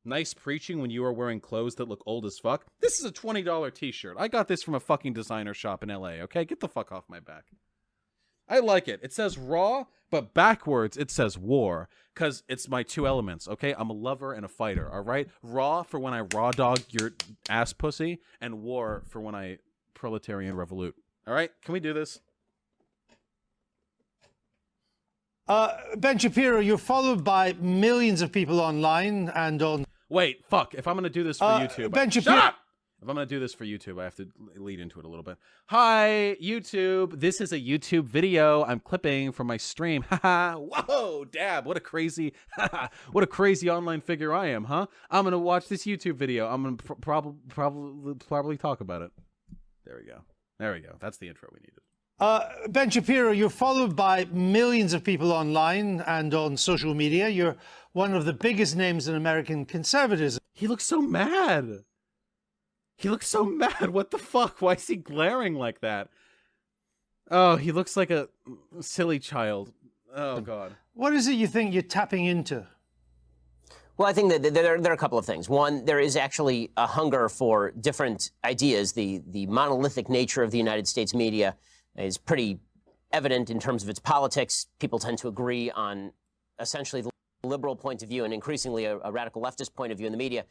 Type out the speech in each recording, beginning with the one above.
Nice preaching when you are wearing clothes that look old as fuck. This is a $20 t-shirt. I got this from a fucking designer shop in LA, okay? Get the fuck off my back. I like it. It says raw, but backwards it says war, because it's my two elements, okay? I'm a lover and a fighter, all right? Raw for when I raw dog your ass pussy, and war for when I proletarian revolute. All right? Can we do this? Ben Shapiro, you're followed by millions of people online and on... Wait, fuck. If I'm going to do this for YouTube... Ben Shapiro... Shut up! If I'm going to do this for YouTube, I have to lead into it a little bit. Hi, YouTube. This is a YouTube video I'm clipping from my stream. Haha. Whoa, dab. What a crazy, what a crazy online figure I am, huh? I'm going to watch this YouTube video. I'm going to probably talk about it. There we go. There we go. That's the intro we needed. Ben Shapiro, you're followed by millions of people online and on social media. You're one of the biggest names in American conservatism. He looks so mad. He looks so mad. What the fuck? Why is he glaring like that? Oh, he looks like a silly child. Oh, God. What is it you think you're tapping into? Well, I think that there are a couple of things. One, there is actually a hunger for different ideas. The monolithic nature of the United States media is pretty evident in terms of its politics. People tend to agree on essentially the liberal point of view and increasingly a radical leftist point of view in the media.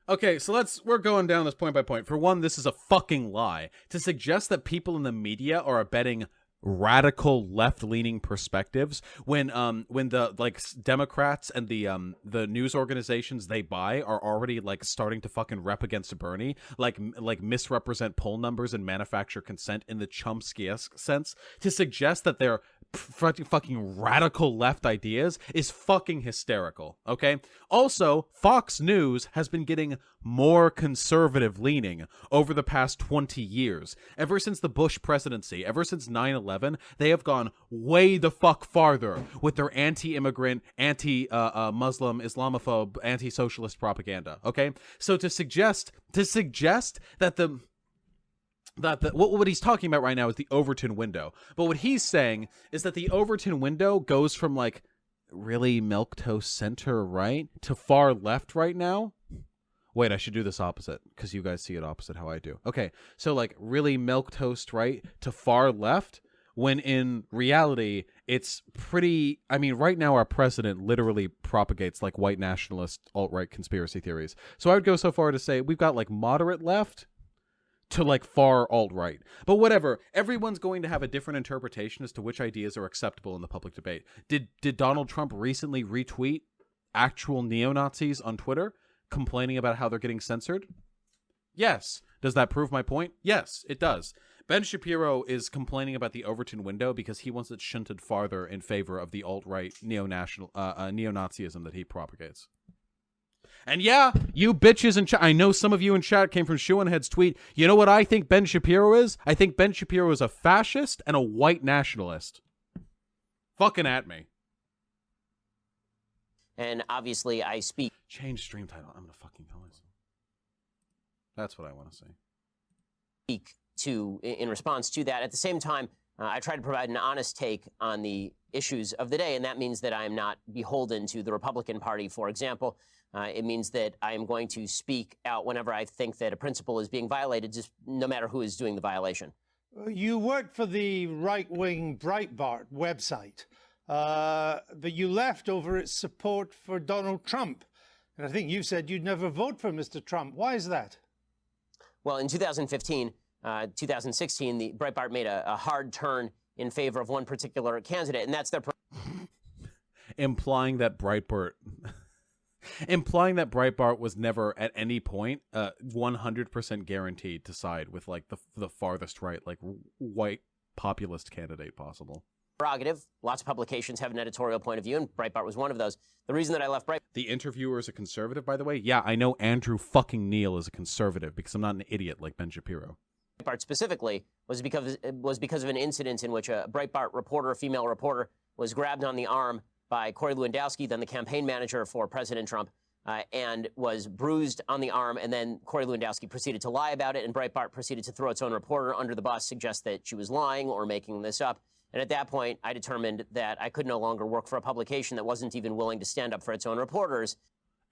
Okay, so we're going down this point by point. For one, this is a fucking lie. To suggest that people in the media are abetting radical left-leaning perspectives when the like Democrats and the news organizations they buy are already like starting to fucking rep against Bernie, like misrepresent poll numbers and manufacture consent in the Chomsky-esque sense, to suggest that they're fucking radical left ideas is fucking hysterical, okay? Also, Fox News has been getting more conservative leaning over the past 20 years. Ever since the Bush presidency, ever since 9/11, they have gone way the fuck farther with their anti-immigrant, anti-Muslim, Islamophobe, anti-socialist propaganda, okay? So to suggest that what he's talking about right now is the Overton window. But what he's saying is that the Overton window goes from like really milquetoast center right to far left right now. Wait, I should do this opposite because you guys see it opposite how I do. Okay, so like really milquetoast right to far left, when in reality it's pretty. I mean, right now our president literally propagates like white nationalist alt-right conspiracy theories. So I would go so far to say we've got like moderate left to like far alt-right. But whatever, everyone's going to have a different interpretation as to which ideas are acceptable in the public debate. Did Donald Trump recently retweet actual neo-Nazis on Twitter complaining about how they're getting censored? Yes. Does that prove my point? Yes, it does. Ben Shapiro is complaining about the Overton window because he wants it shunted farther in favor of the alt-right neo-Nazism that he propagates. And yeah, you bitches in chat, I know some of you in chat came from Shoehead's tweet. You know what I think Ben Shapiro is? I think Ben Shapiro is a fascist and a white nationalist. Fucking at me. And obviously I speak... Change stream title. I'm gonna fucking tell myself. That's what I want to say. Speak to in response to that. At the same time, I try to provide an honest take on the issues of the day, and that means that I am not beholden to the Republican Party, for example. It means that I am going to speak out whenever I think that a principle is being violated, just no matter who is doing the violation. You worked for the right-wing Breitbart website, but you left over its support for Donald Trump. And I think you said you'd never vote for Mr. Trump. Why is that? Well, in 2015, 2016, the Breitbart made a hard turn in favor of one particular candidate, and that's their... Implying that Breitbart was never at any point 100% guaranteed to side with like the farthest right, like white populist candidate possible. Prerogative. Lots of publications have an editorial point of view, and Breitbart was one of those. The reason that I left Breitbart... The interviewer is a conservative, by the way? Yeah, I know Andrew fucking Neil is a conservative because I'm not an idiot like Ben Shapiro. Breitbart specifically was because of an incident in which a Breitbart reporter, a female reporter, was grabbed on the arm by Corey Lewandowski, then the campaign manager for President Trump, and was bruised on the arm, and then Corey Lewandowski proceeded to lie about it, and Breitbart proceeded to throw its own reporter under the bus, suggest that she was lying or making this up. And at that point, I determined that I could no longer work for a publication that wasn't even willing to stand up for its own reporters.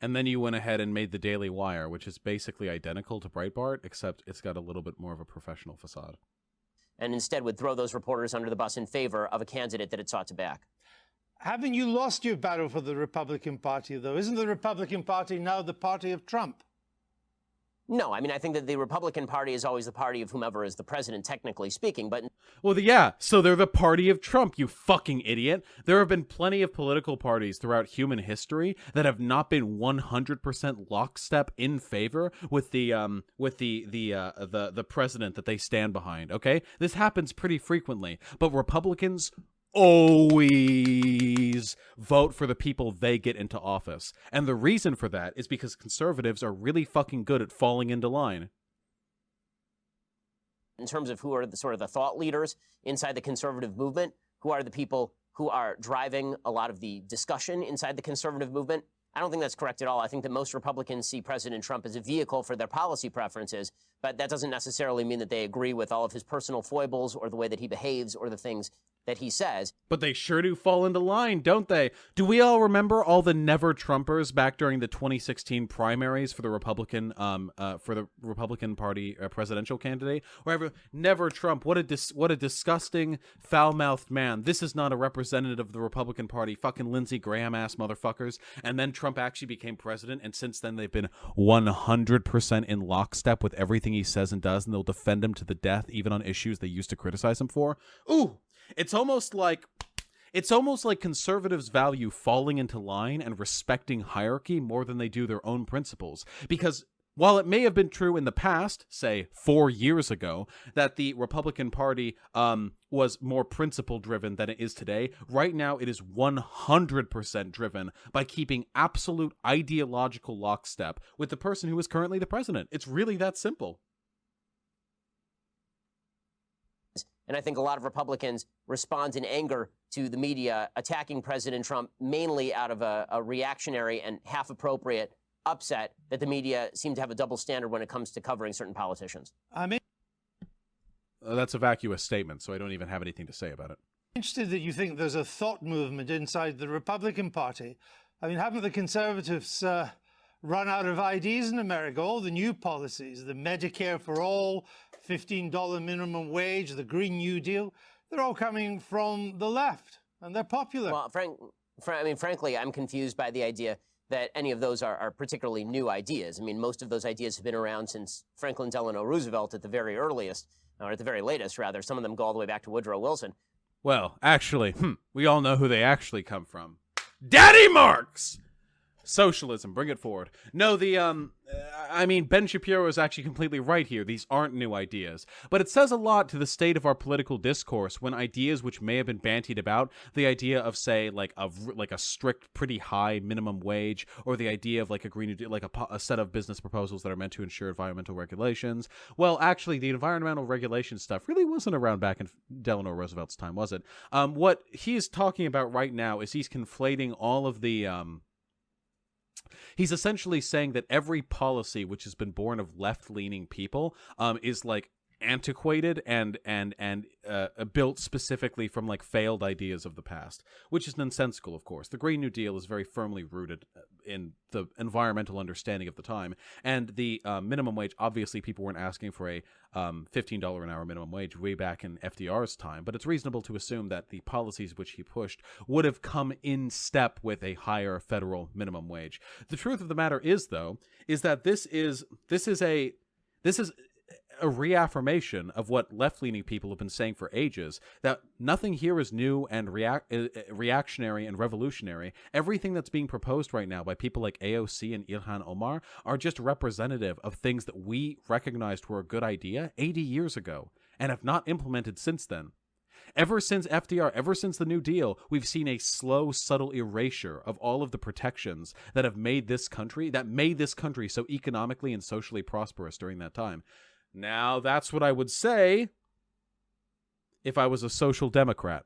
And then you went ahead and made the Daily Wire, which is basically identical to Breitbart, except it's got a little bit more of a professional facade. And instead would throw those reporters under the bus in favor of a candidate that it sought to back. Haven't you lost your battle for the Republican Party, though? Isn't the Republican Party now the party of Trump? No, I mean, I think that the Republican Party is always the party of whomever is the president, technically speaking, but... Well, yeah, so they're the party of Trump, you fucking idiot. There have been plenty of political parties throughout human history that have not been 100% lockstep in favor with the president that they stand behind, okay? This happens pretty frequently, but Republicans always vote for the people they get into office. And the reason for that is because conservatives are really fucking good at falling into line. In terms of who are the sort of the thought leaders inside the conservative movement, who are the people who are driving a lot of the discussion inside the conservative movement, I don't think that's correct at all. I think that most Republicans see President Trump as a vehicle for their policy preferences, but that doesn't necessarily mean that they agree with all of his personal foibles or the way that he behaves or the things that he says. But they sure do fall into line, don't they? Do we all remember all the never Trumpers back during the 2016 primaries for the Republican Party presidential candidate? Wherever never Trump, what a disgusting foul-mouthed man. This is not a representative of the Republican Party, fucking Lindsey Graham ass motherfuckers. And then Trump actually became president, and since then they've been 100% in lockstep with everything he says and does, and they'll defend him to the death, even on issues they used to criticize him for. Ooh, it's almost like conservatives value falling into line and respecting hierarchy more than they do their own principles. Because while it may have been true in the past, say 4 years ago, that the Republican Party was more principle-driven than it is today, right now it is 100% driven by keeping absolute ideological lockstep with the person who is currently the president. It's really that simple. And I think a lot of Republicans respond in anger to the media attacking President Trump, mainly out of a reactionary and half-appropriate upset that the media seem to have a double standard when it comes to covering certain politicians. I mean, that's a vacuous statement, so I don't even have anything to say about it. interested that you think there's a thought movement inside the Republican Party. I mean, haven't the conservatives run out of ideas in America? All the new policies, the Medicare for all, $15 minimum wage, the Green New Deal, they're all coming from the left, and they're popular. Well, frankly, I'm confused by the idea that any of those are particularly new ideas. I mean, most of those ideas have been around since Franklin Delano Roosevelt at the very earliest, or at the very latest, rather. Some of them go all the way back to Woodrow Wilson. Well, actually, we all know who they actually come from. Daddy Marx! Socialism, bring it forward. No, Ben Shapiro is actually completely right here. These aren't new ideas. But it says a lot to the state of our political discourse when ideas which may have been bantied about, the idea of, say, like a strict, pretty high minimum wage, or the idea of like a Green New Deal, like a set of business proposals that are meant to ensure environmental regulations. Well, actually, the environmental regulation stuff really wasn't around back in Delano Roosevelt's time, was it? What he's talking about right now is he's conflating all of the... He's essentially saying that every policy which has been born of left-leaning people is like antiquated and built specifically from like failed ideas of the past, which is nonsensical, of course. The Green New Deal is very firmly rooted in the environmental understanding of the time, and the minimum wage, obviously people weren't asking for a $15 an hour minimum wage way back in FDR's time, but it's reasonable to assume that the policies which he pushed would have come in step with a higher federal minimum wage. The truth of the matter is, though, is that this is a reaffirmation of what left-leaning people have been saying for ages, that nothing here is new and reactionary and revolutionary. Everything that's being proposed right now by people like AOC and Ilhan Omar are just representative of things that we recognized were a good idea 80 years ago and have not implemented since then. Ever since FDR, ever since the New Deal, we've seen a slow, subtle erasure of all of the protections that made this country so economically and socially prosperous during that time. Now, that's what I would say if I was a social democrat.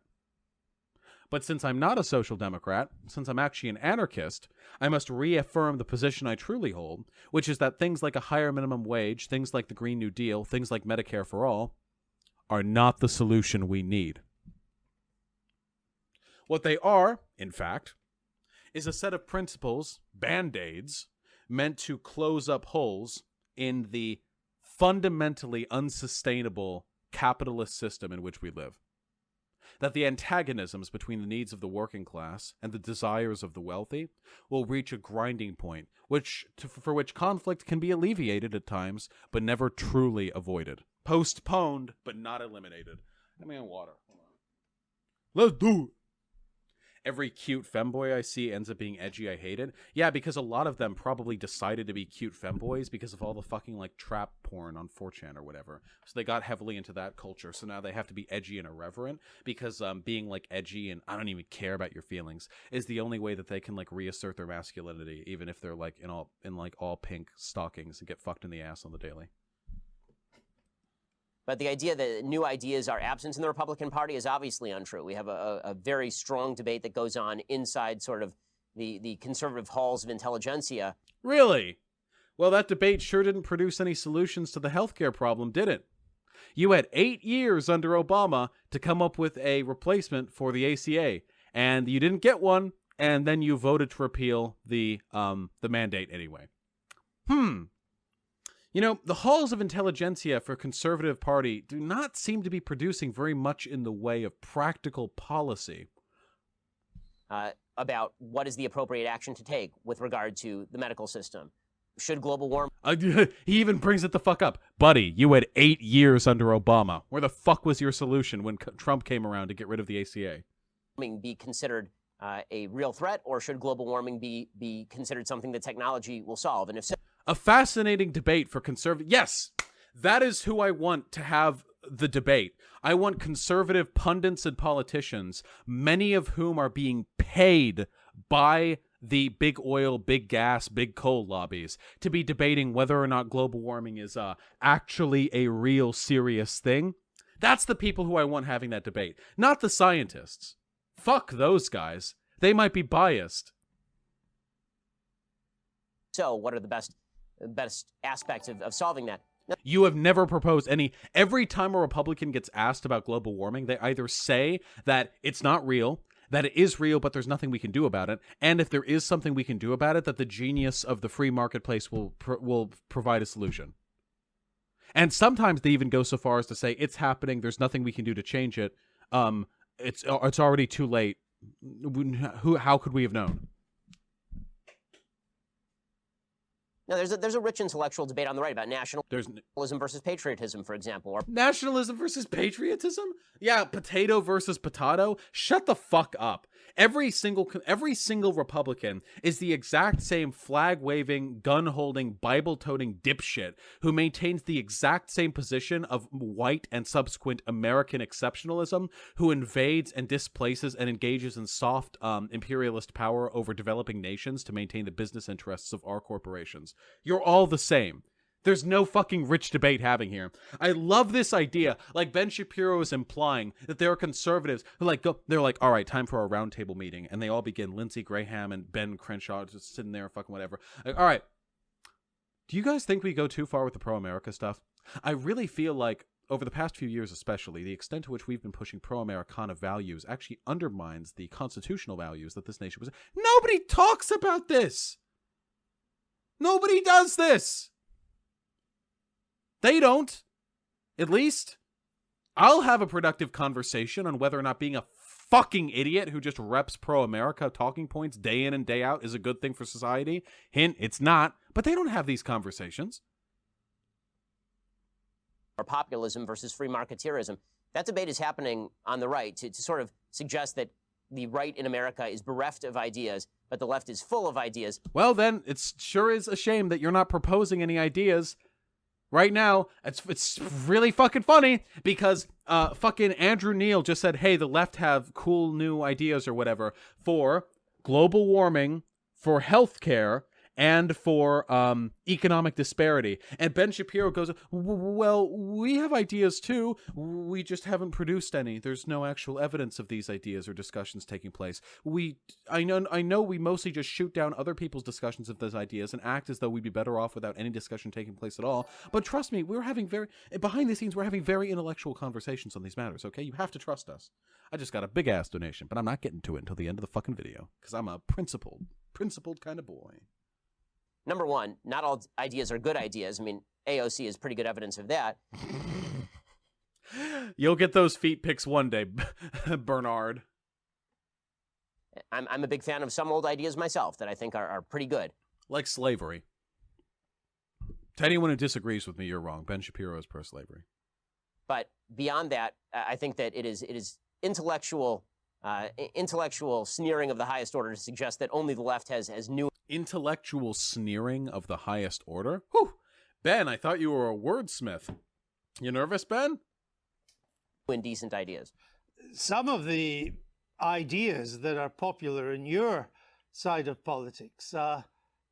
But since I'm not a social democrat, since I'm actually an anarchist, I must reaffirm the position I truly hold, which is that things like a higher minimum wage, things like the Green New Deal, things like Medicare for all, are not the solution we need. What they are, in fact, is a set of principles, band-aids, meant to close up holes in the fundamentally unsustainable capitalist system in which we live. That the antagonisms between the needs of the working class and the desires of the wealthy will reach a grinding point, for which conflict can be alleviated at times, but never truly avoided. Postponed, but not eliminated. Let me on water. Hold on. Let's do it. Every cute femboy I see ends up being edgy. I hate it. Yeah, because a lot of them probably decided to be cute femboys because of all the fucking like trap porn on 4chan or whatever. So they got heavily into that culture. So now they have to be edgy and irreverent because being like edgy and I don't even care about your feelings is the only way that they can like reassert their masculinity, even if they're like in all pink stockings and get fucked in the ass on the daily. But the idea that new ideas are absent in the Republican Party is obviously untrue. We have a very strong debate that goes on inside sort of the conservative halls of intelligentsia. Really? Well, that debate sure didn't produce any solutions to the healthcare problem, did it? You had 8 years under Obama to come up with a replacement for the ACA, and you didn't get one, and then you voted to repeal the mandate anyway. You know, the halls of intelligentsia for Conservative Party do not seem to be producing very much in the way of practical policy. About what is the appropriate action to take with regard to the medical system. Should global warming... He even brings it the fuck up. Buddy, you had 8 years under Obama. Where the fuck was your solution when Trump came around to get rid of the ACA? ...be considered a real threat, or should global warming be considered something that technology will solve? And if so... A fascinating debate for conservative... Yes, that is who I want to have the debate. I want conservative pundits and politicians, many of whom are being paid by the big oil, big gas, big coal lobbies, to be debating whether or not global warming is actually a real serious thing. That's the people who I want having that debate, not the scientists. Fuck those guys. They might be biased. So what are the best aspects of solving that? You have never proposed any. Every time a Republican gets asked about global warming, they either say that it's not real, that it is real, but there's nothing we can do about it, and if there is something we can do about it, that the genius of the free marketplace will provide a solution. And sometimes they even go so far as to say it's happening, there's nothing we can do to change it. It's already too late. How could we have known? Now, there's a rich intellectual debate on the right about nationalism versus patriotism, for example. Or nationalism versus patriotism? Yeah, potato versus potato? Shut the fuck up. Every single Republican is the exact same flag-waving, gun-holding, Bible-toting dipshit who maintains the exact same position of white and subsequent American exceptionalism, who invades and displaces and engages in soft imperialist power over developing nations to maintain the business interests of our corporations. You're all the same. There's no fucking rich debate having here. I love this idea. Like Ben Shapiro is implying that there are conservatives who they're like, all right, time for a roundtable meeting. And they all begin. Lindsey Graham and Ben Crenshaw just sitting there fucking whatever. Like, all right. Do you guys think we go too far with the pro-America stuff? I really feel like over the past few years especially, the extent to which we've been pushing pro-Americana values actually undermines the constitutional values that this nation was. Nobody talks about this. Nobody does this. They don't. At least I'll have a productive conversation on whether or not being a fucking idiot who just reps pro-America talking points day in and day out is a good thing for society. Hint, it's not. But they don't have these conversations. Or populism versus free marketeerism. That debate is happening on the right to sort of suggest that the right in America is bereft of ideas, but the left is full of ideas. Well, then, it sure is a shame that you're not proposing any ideas. Right now, it's really fucking funny because fucking Andrew Neil just said, hey, the left have cool new ideas or whatever for global warming, for healthcare, and for economic disparity. And Ben Shapiro goes, well, we have ideas too. We just haven't produced any. There's no actual evidence of these ideas or discussions taking place. I know we mostly just shoot down other people's discussions of those ideas and act as though we'd be better off without any discussion taking place at all. But trust me, behind the scenes, we're having very intellectual conversations on these matters, okay? You have to trust us. I just got a big ass donation, but I'm not getting to it until the end of the fucking video because I'm a principled kind of boy. Number one, not all ideas are good ideas. I mean, AOC is pretty good evidence of that. You'll get those feet pics one day, Bernard. I'm a big fan of some old ideas myself that I think are pretty good. Like slavery. To anyone who disagrees with me, you're wrong. Ben Shapiro is pro-slavery. But beyond that, I think that it is intellectual sneering of the highest order to suggest that only the left has new intellectual sneering of the highest order? Whew. Ben, I thought you were a wordsmith. You nervous, Ben? indecent ideas. Some of the ideas that are popular in your side of politics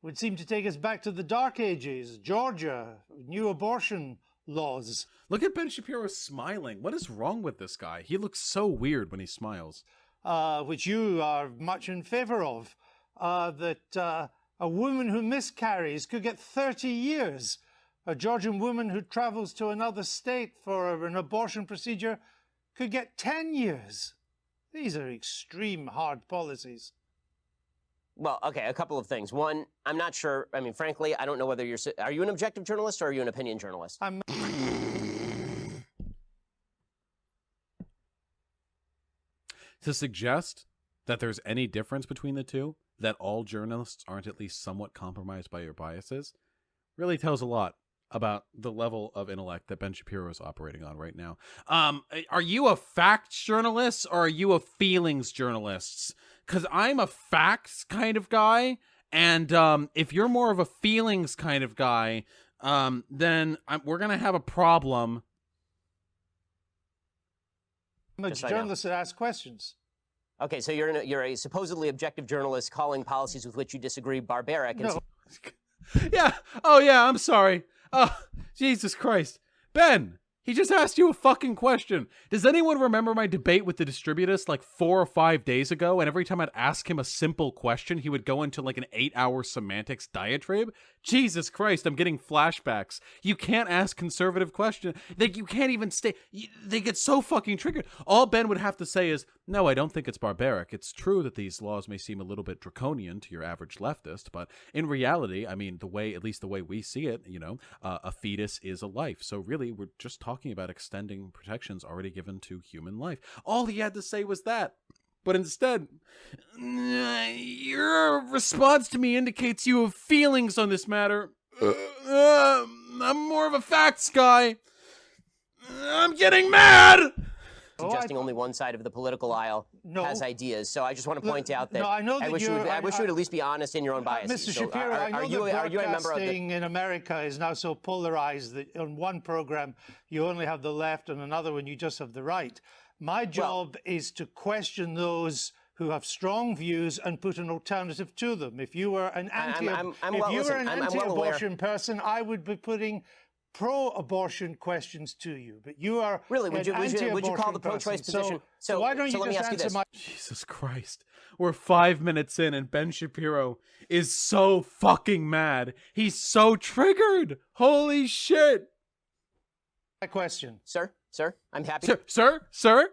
would seem to take us back to the Dark Ages, Georgia, new abortion laws. Look at Ben Shapiro smiling. What is wrong with this guy? He looks so weird when he smiles. Which you are much in favor of, that a woman who miscarries could get 30 years. A Georgian woman who travels to another state for an abortion procedure could get 10 years. These are extreme hard policies. Well, okay, a couple of things. One, I'm not sure. I mean, frankly, I don't know whether are you an objective journalist or are you an opinion journalist? I'm To suggest that there's any difference between the two, that all journalists aren't at least somewhat compromised by your biases, really tells a lot about the level of intellect that Ben Shapiro is operating on right now. Are you a facts journalist or are you a feelings journalist? Because I'm a facts kind of guy, and if you're more of a feelings kind of guy, then we're going to have a problem. a journalist that asks questions. Okay, so you're a supposedly objective journalist calling policies with which you disagree barbaric. And No. Yeah. Oh, yeah, I'm sorry. Oh, Jesus Christ. Ben, he just asked you a fucking question. Does anyone remember my debate with the distributist like 4 or 5 days ago? And every time I'd ask him a simple question, he would go into like an 8-hour semantics diatribe? Jesus Christ, I'm getting flashbacks. You can't ask conservative questions. You can't even stay. They get so fucking triggered. All Ben would have to say is, no, I don't think it's barbaric. It's true that these laws may seem a little bit draconian to your average leftist, but in reality, I mean, at least the way we see it, a fetus is a life. So really, we're just talking about extending protections already given to human life. All he had to say was that. But instead, your response to me indicates you have feelings on this matter. I'm more of a facts guy. I'm getting mad. Suggesting only one side of the political aisle has ideas. So I just want to point out that, I wish you would at least be honest in your own biases. Mr. So Shapiro, I know that you a member of broadcasting in America is now so polarized that on one program you only have the left, and another one you just have the right. My job is to question those who have strong views and put an alternative to them. If you were an anti-abortion person, I would be putting pro-abortion questions to you. But you are really would you call the pro-choice position? So why don't you just answer my? Jesus Christ, we're 5 minutes in, and Ben Shapiro is so fucking mad. He's so triggered. Holy shit! My question, sir, I'm happy. Sir. To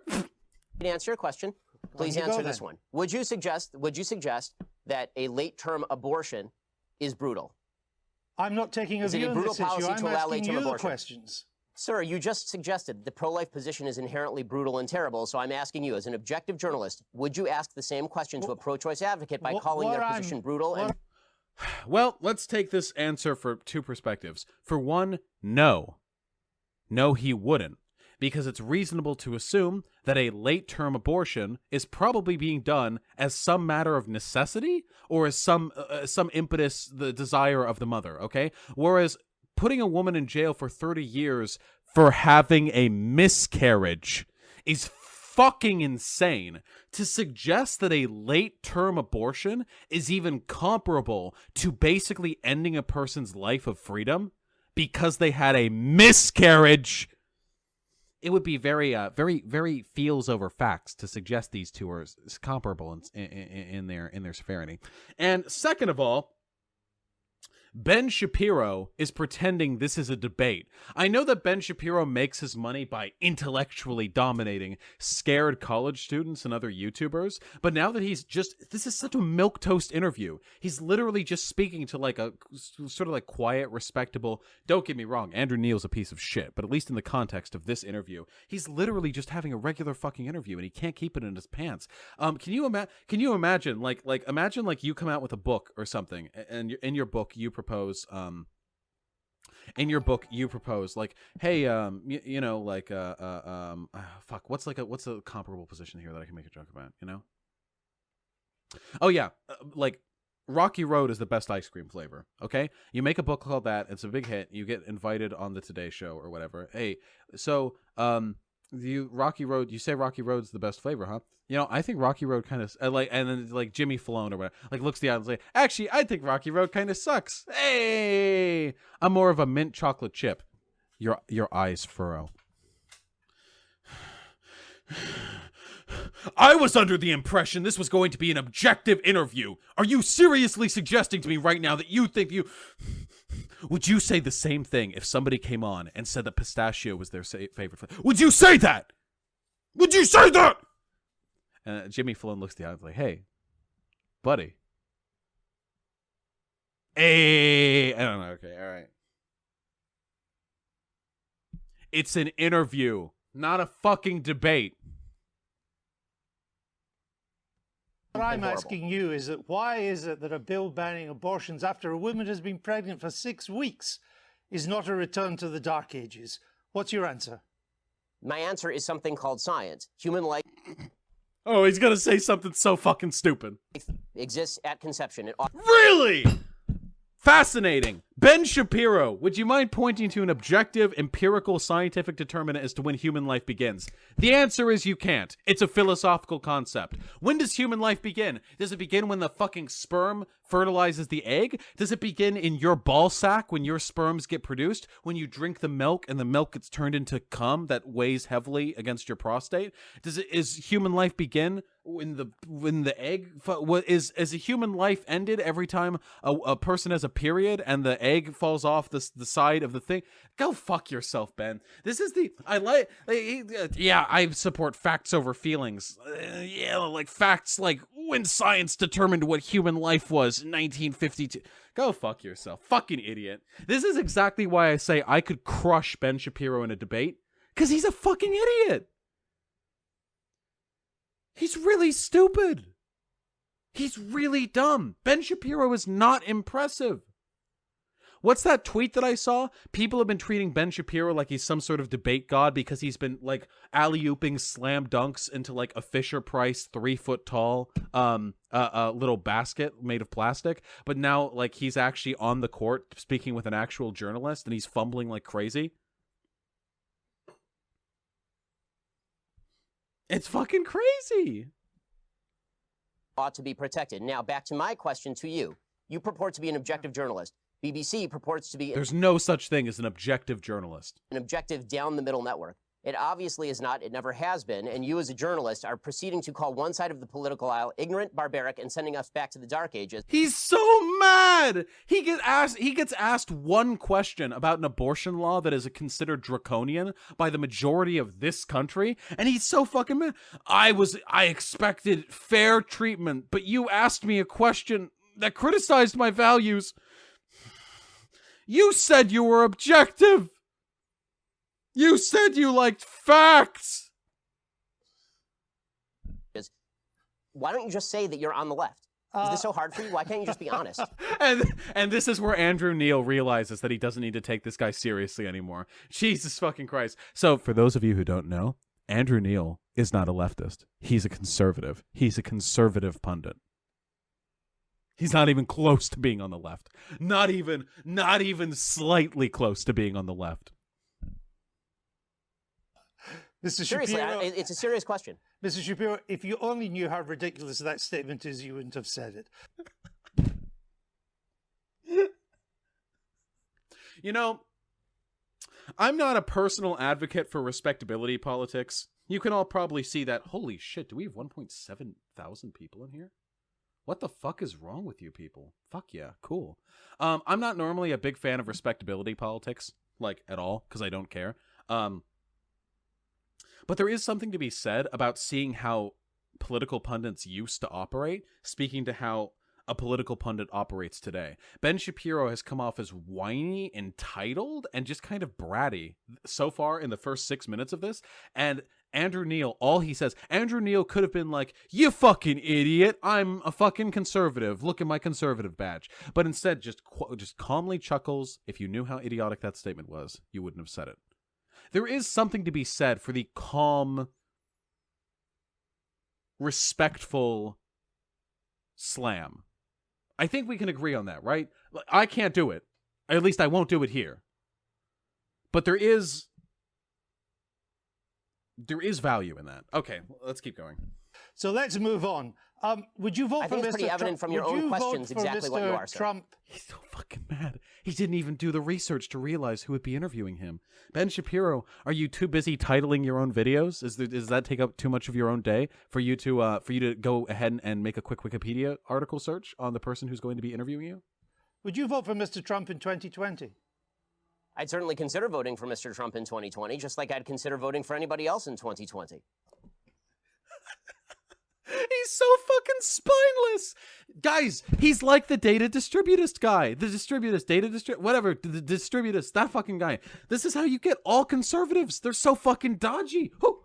answer your question. Please answer this one. Would you suggest that a late-term abortion is brutal? I'm not taking a view on this issue. I'm asking you the questions. Sir, you just suggested the pro-life position is inherently brutal and terrible, so I'm asking you, as an objective journalist, would you ask the same question to a pro-choice advocate by calling their position brutal? Well, let's take this answer for two perspectives. For one, no. No, he wouldn't. Because it's reasonable to assume that a late-term abortion is probably being done as some matter of necessity or as some impetus, the desire of the mother, okay? Whereas putting a woman in jail for 30 years for having a miscarriage is fucking insane to suggest that a late-term abortion is even comparable to basically ending a person's life of freedom because they had a miscarriage. It would be very, very feels over facts to suggest these two are comparable in their severity. And second of all, Ben Shapiro is pretending this is a debate. I know that Ben Shapiro makes his money by intellectually dominating scared college students and other YouTubers, but now that this is such a milquetoast interview. He's literally just speaking to like a sort of like quiet, respectable, don't get me wrong, Andrew Neil's a piece of shit, but at least in the context of this interview, he's literally just having a regular fucking interview and he can't keep it in his pants. Can you imagine imagine you come out with a book or something, and in your book you propose like, hey, fuck, what's a comparable position here that I can make a joke about, you know? Oh yeah, like Rocky Road is the best ice cream flavor. Okay, you make a book called that, it's a big hit, you get invited on the Today Show or whatever. Hey, so you say Rocky Road's the best flavor, huh? You know, I think Rocky Road kind of and then like Jimmy Fallon or whatever, like looks the eye and like, actually, I think Rocky Road kind of sucks. Hey, I'm more of a mint chocolate chip. Your eyes furrow. I was under the impression this was going to be an objective interview. Are you seriously suggesting to me right now that you think you... Would you say the same thing if somebody came on and said that pistachio was their favorite flavor? Would you say that? Would you say that? And Jimmy Fallon looks the eye and like, hey, buddy. Hey, I don't know. Okay, all right. It's an interview, not a fucking debate. What I'm asking you is that why is it that a bill banning abortions after a woman has been pregnant for 6 weeks is not a return to the Dark Ages? What's your answer? My answer is something called science. Human life Oh, he's gonna say something so fucking stupid. exists at conception. Really? Fascinating. Ben Shapiro, would you mind pointing to an objective, empirical, scientific determinant as to when human life begins? The answer is you can't. It's a philosophical concept. When does human life begin? Does it begin when the fucking sperm fertilizes the egg? Does it begin in your ball sack when your sperms get produced? When you drink the milk and the milk gets turned into cum that weighs heavily against your prostate? Is human life begin when the egg is a human life ended every time a person has a period and the egg falls off the side of the thing? Go fuck yourself, Ben. This is I support facts over feelings. Like facts, like when science determined what human life was in 1952. Go fuck yourself, fucking idiot. This is exactly why I say I could crush Ben Shapiro in a debate, because he's a fucking idiot. He's really stupid. He's really dumb. Ben Shapiro is not impressive. What's that tweet that I saw? People have been treating Ben Shapiro like he's some sort of debate god because he's been like alley-ooping slam dunks into like a Fisher-Price 3-foot tall little basket made of plastic. But now like he's actually on the court speaking with an actual journalist and he's fumbling like crazy. It's fucking crazy. Ought to be protected. Now, back to my question to you. You purport to be an objective journalist. BBC purports to be There's no such thing as an objective journalist. an objective down-the-middle network. It obviously is not. It never has been. And you, as a journalist, are proceeding to call one side of the political aisle ignorant, barbaric, and sending us back to the Dark Ages. He's so mad. He gets asked one question about an abortion law that is considered draconian by the majority of this country, and he's so fucking mad. I expected fair treatment, but you asked me a question that criticized my values. You said you were objective. You said you liked facts. Why don't you just say that you're on the left? Is this so hard for you? Why can't you just be honest? And this is where Andrew Neil realizes that he doesn't need to take this guy seriously anymore. Jesus fucking Christ. So for those of you who don't know, Andrew Neil is not a leftist. He's a conservative. He's a conservative pundit. He's not even close to being on the left. Not even slightly close to being on the left. Mr. Seriously, Shapiro, it's a serious question. Mr. Shapiro, if you only knew how ridiculous that statement is, you wouldn't have said it. You know, I'm not a personal advocate for respectability politics. You can all probably see that. Holy shit, do we have 1.7 thousand people in here? What the fuck is wrong with you people? Fuck yeah, cool. I'm not normally a big fan of respectability politics, like, at all, because I don't care. But there is something to be said about seeing how political pundits used to operate, speaking to how a political pundit operates today. Ben Shapiro has come off as whiny, entitled, and just kind of bratty so far in the first 6 minutes of this. And Andrew Neil, all he says, Andrew Neil could have been like, "You fucking idiot, I'm a fucking conservative, look at my conservative badge." But instead, just calmly chuckles. If you knew how idiotic that statement was, you wouldn't have said it. There is something to be said for the calm, respectful slam. I think we can agree on that, right? I can't do it. At least I won't do it here. But there is value in that. Okay, let's keep going. So let's move on. Would you vote I for think it's Mr. pretty evident from your own questions exactly what you are, sir. Trump? He's so fucking mad. He didn't even do the research to realize who would be interviewing him. Ben Shapiro, are you too busy titling your own videos? Does that take up too much of your own day for you to go ahead and make a quick Wikipedia article search on the person who's going to be interviewing you? Would you vote for Mr. Trump in 2020? I'd certainly consider voting for Mr. Trump in 2020, just like I'd consider voting for anybody else in 2020. He's so fucking spineless. Guys, he's like the data distributist guy. The distributist, whatever, the distributist, that fucking guy. This is how you get all conservatives. They're so fucking dodgy. Who?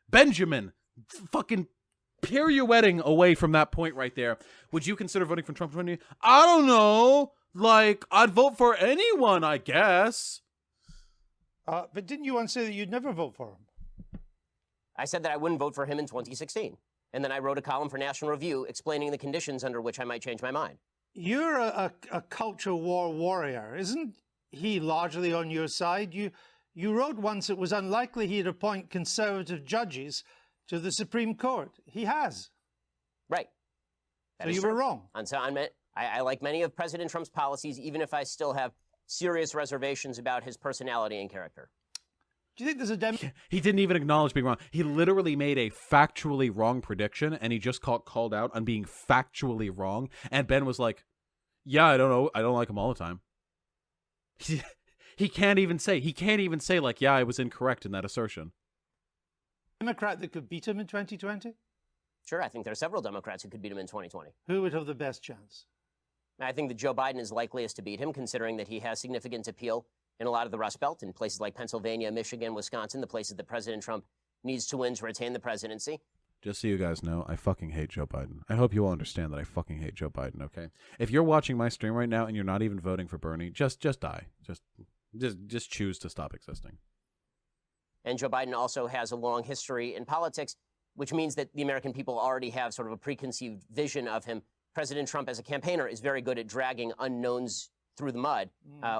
Benjamin, fucking pirouetting away from that point right there. Would you consider voting for Trump 20? I don't know. Like, I'd vote for anyone, I guess. But didn't you once say that you'd never vote for him? I said that I wouldn't vote for him in 2016. And then I wrote a column for National Review explaining the conditions under which I might change my mind. You're a culture war warrior. Isn't he largely on your side? You wrote once it was unlikely he'd appoint conservative judges to the Supreme Court. He has. Right. So you were wrong. I like many of President Trump's policies, even if I still have serious reservations about his personality and character. Do you think there's a He didn't even acknowledge being wrong. He literally made a factually wrong prediction, and he just called out on being factually wrong. And Ben was like, "Yeah, I don't know. I don't like him all the time." He can't even say like, "Yeah, I was incorrect in that assertion." Democrat that could beat him in 2020? Sure, I think there are several Democrats who could beat him in 2020. Who would have the best chance? I think that Joe Biden is likeliest to beat him, considering that he has significant appeal in a lot of the Rust Belt, in places like Pennsylvania, Michigan, Wisconsin, the places that President Trump needs to win to retain the presidency. Just so you guys know, I fucking hate Joe Biden. I hope you all understand that I fucking hate Joe Biden, okay? If you're watching my stream right now and you're not even voting for Bernie, just die. Just choose to stop existing. And Joe Biden also has a long history in politics, which means that the American people already have sort of a preconceived vision of him. President Trump, as a campaigner, is very good at dragging unknowns through the mud,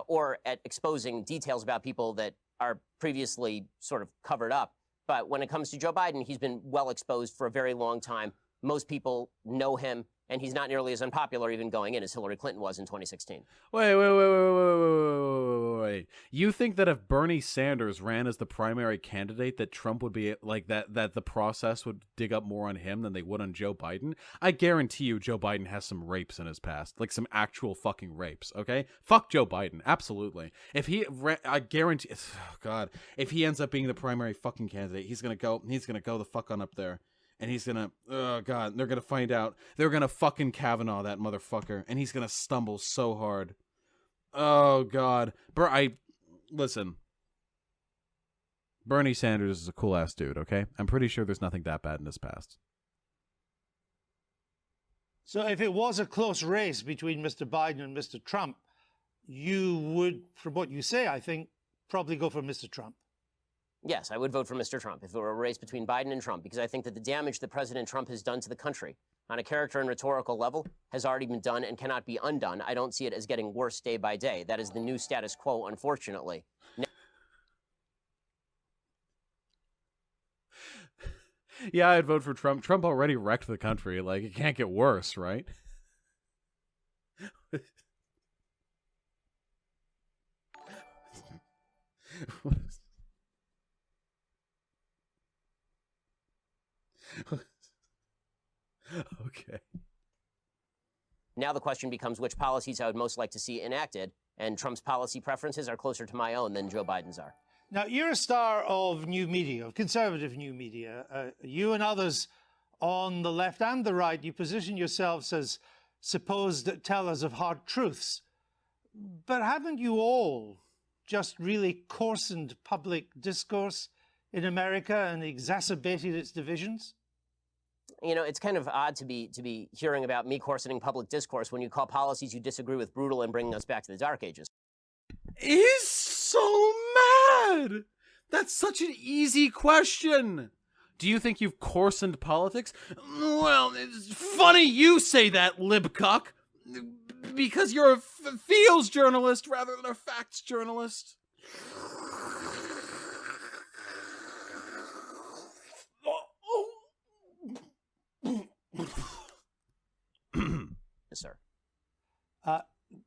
or at exposing details about people that are previously sort of covered up. But when it comes to Joe Biden, he's been well exposed for a very long time. Most people know him, and he's not nearly as unpopular even going in as Hillary Clinton was in 2016. Wait. You think that if Bernie Sanders ran as the primary candidate, that Trump would be like that the process would dig up more on him than they would on Joe Biden? I guarantee you Joe Biden has some rapes in his past, like some actual fucking rapes, okay? Fuck Joe Biden, absolutely. I guarantee, oh God, if he ends up being the primary fucking candidate, he's gonna go the fuck on up there. And he's gonna, oh God, they're gonna find out. They're gonna fucking Kavanaugh that motherfucker. And he's gonna stumble so hard. Oh God. Listen. Bernie Sanders is a cool ass dude, okay? I'm pretty sure there's nothing that bad in his past. So if it was a close race between Mr. Biden and Mr. Trump, you would, from what you say, I think, probably go for Mr. Trump. Yes, I would vote for Mr. Trump if it were a race between Biden and Trump, because I think that the damage that President Trump has done to the country on a character and rhetorical level has already been done and cannot be undone. I don't see it as getting worse day by day. That is the new status quo, unfortunately. Yeah, I'd vote for Trump. Trump already wrecked the country. Like, it can't get worse, right? Okay. Now the question becomes which policies I would most like to see enacted, and Trump's policy preferences are closer to my own than Joe Biden's are. Now, you're a star of new media, of conservative new media. You and others on the left and the right, you position yourselves as supposed tellers of hard truths. But haven't you all just really coarsened public discourse in America and exacerbated its divisions? You know, it's kind of odd to be hearing about me coarsening public discourse when you call policies you disagree with brutal and bringing us back to the Dark Ages. He's so mad. That's such an easy question. Do you think you've coarsened politics? Well, it's funny you say that, libcuck, because you're a feels journalist rather than a facts journalist. Yes, sir.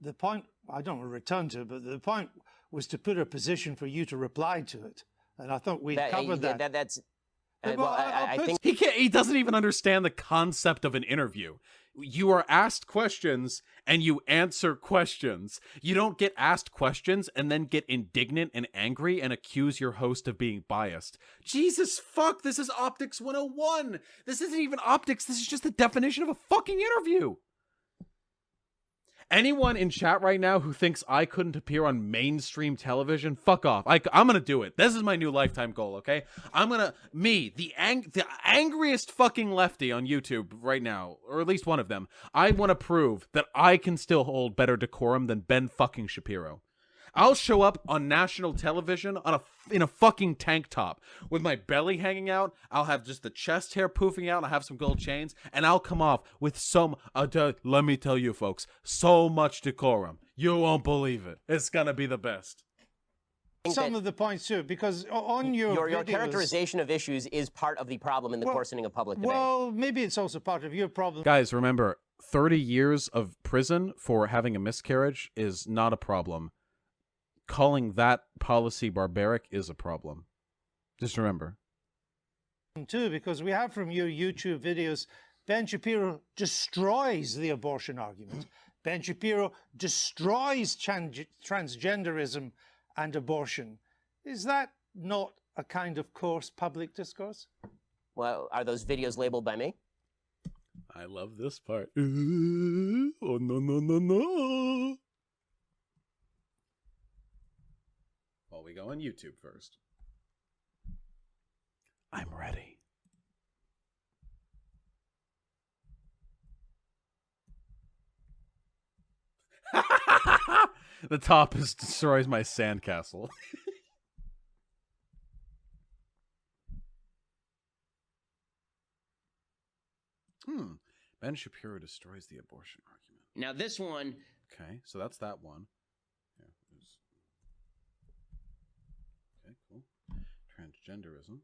The point, I don't want to return to it, but the point was to put a position for you to reply to it. And I thought we'd covered that. That's. Well, I think He doesn't even understand the concept of an interview. You are asked questions and you answer questions. You don't get asked questions and then get indignant and angry and accuse your host of being biased. Jesus fuck, this is Optics 101. This isn't even optics, this is just the definition of a fucking interview. Anyone in chat right now who thinks I couldn't appear on mainstream television, fuck off. I'm gonna do it. This is my new lifetime goal, okay? The angriest fucking lefty on YouTube right now, or at least one of them, I want to prove that I can still hold better decorum than Ben fucking Shapiro. I'll show up on national television in a fucking tank top with my belly hanging out. I'll have just the chest hair poofing out. I'll have some gold chains, and I'll come off with let me tell you, folks, so much decorum. You won't believe it. It's gonna be the best. Some of the points too, because on your videos, characterization of issues is part of the problem in the coarsening of public debate. Well, maybe it's also part of your problem. Guys, remember, 30 years of prison for having a miscarriage is not a problem. Calling that policy barbaric is a problem. Just remember. Too, because we have from your YouTube videos, Ben Shapiro destroys the abortion argument. Ben Shapiro destroys transgenderism and abortion. Is that not a kind of coarse public discourse? Well, are those videos labeled by me? I love this part. Oh, no, no, no, no. Well, we go on YouTube first. I'm ready. The top destroys my sandcastle. Ben Shapiro destroys the abortion argument. Now this one. Okay, so that's that one. Yeah, okay, cool. Transgenderism.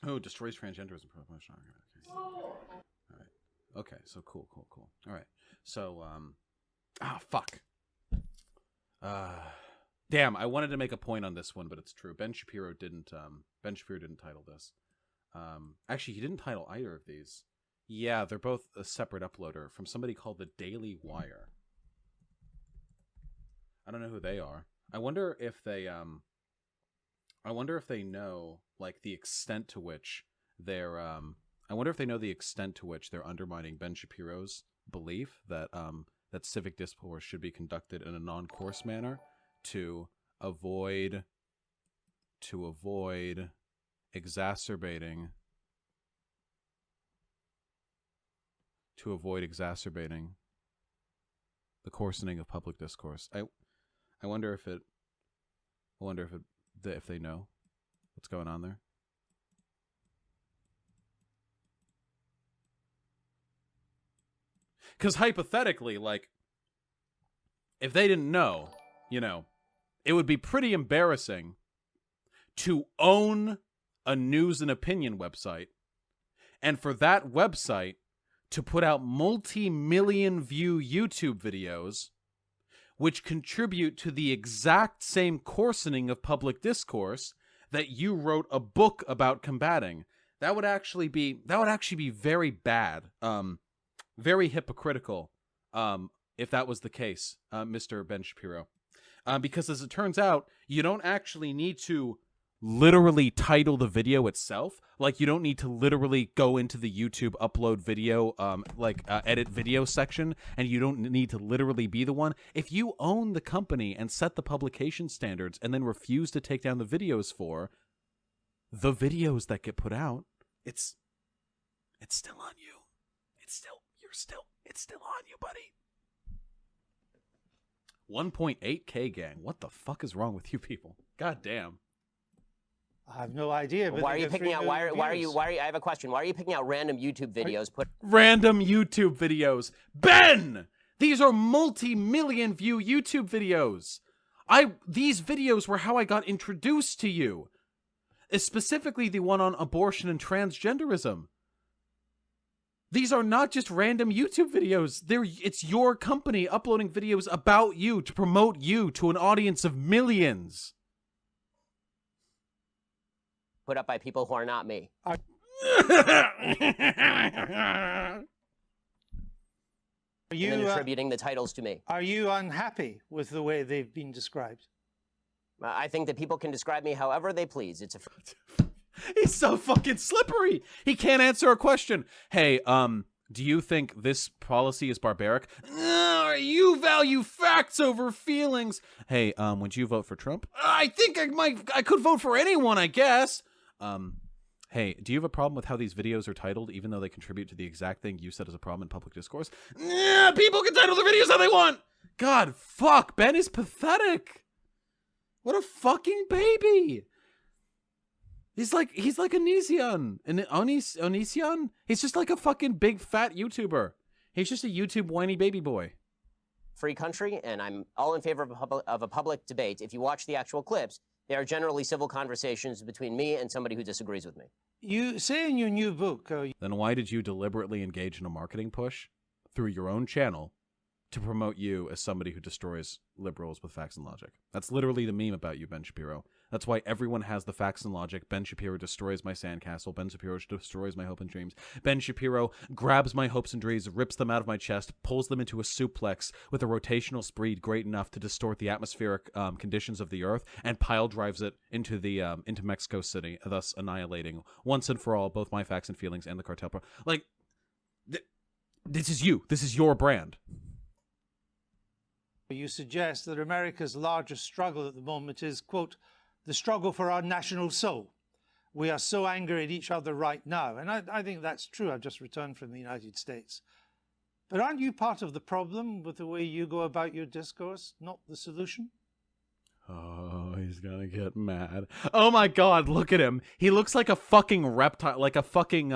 Oh, destroys transgenderism promotion argument. Okay. All right. Okay, so cool. All right. So, fuck. Damn, I wanted to make a point on this one, but it's true. Ben Shapiro didn't title this. Actually, he didn't title either of these. Yeah, they're both a separate uploader from somebody called the Daily Wire. I don't know who they are. I wonder if they know like the extent to which they're undermining Ben Shapiro's belief that that civic discourse should be conducted in a non-coarse manner to avoid exacerbating the coarsening of public discourse. I wonder if they know what's going on there. Because hypothetically, like, if they didn't know, you know, it would be pretty embarrassing to own a news and opinion website, and for that website to put out multi-million view YouTube videos which contribute to the exact same coarsening of public discourse that you wrote a book about combating. That would actually be very bad, very hypocritical, if that was the case, Mr. Ben Shapiro. Because as it turns out, you don't actually need to literally title the video itself. Like, you don't need to literally go into the YouTube upload video, edit video section, and you don't need to literally be the one. If you own the company and set the publication standards and then refuse to take down the videos for the videos that get put out, it's still on you. It's still on you, buddy. 1.8K gang. What the fuck is wrong with you people? God damn. I have no idea. But why are you picking out? Why are you? I have a question. Why are you picking out random YouTube videos? Random YouTube videos. Ben! These are multi-million view YouTube videos. These videos were how I got introduced to you. Specifically the one on abortion and transgenderism. These are not just random YouTube videos. It's your company uploading videos about you to promote you to an audience of millions. Put up by people who are not me. Are you and then attributing the titles to me. Are you unhappy with the way they've been described? I think that people can describe me however they please. He's so fucking slippery. He can't answer a question. Hey, do you think this policy is barbaric? You value facts over feelings. Hey, would you vote for Trump? I think I could vote for anyone, I guess. Hey, do you have a problem with how these videos are titled, even though they contribute to the exact thing you said is a problem in public discourse? People can title their videos how they want. God, fuck, Ben is pathetic. What a fucking baby. He's like Onision. Onision? He's just like a fucking big fat YouTuber. He's just a YouTube whiny baby boy. Free country, and I'm all in favor of a public debate. If you watch the actual clips, they are generally civil conversations between me and somebody who disagrees with me. You say in your new book... Then why did you deliberately engage in a marketing push through your own channel to promote you as somebody who destroys liberals with facts and logic? That's literally the meme about you, Ben Shapiro. That's why everyone has the facts and logic. Ben Shapiro destroys my sandcastle. Ben Shapiro destroys my hope and dreams. Ben Shapiro grabs my hopes and dreams, rips them out of my chest, pulls them into a suplex with a rotational speed great enough to distort the atmospheric conditions of the Earth, and pile drives it into Mexico City, thus annihilating once and for all both my facts and feelings and the cartel. This is you. This is your brand. You suggest that America's largest struggle at the moment is, quote, the struggle for our national soul. We are so angry at each other right now. And I think that's true. I've just returned from the United States. But aren't you part of the problem with the way you go about your discourse, not the solution? Oh, he's gonna get mad. Oh my God, look at him. He looks like a fucking reptile, like a fucking,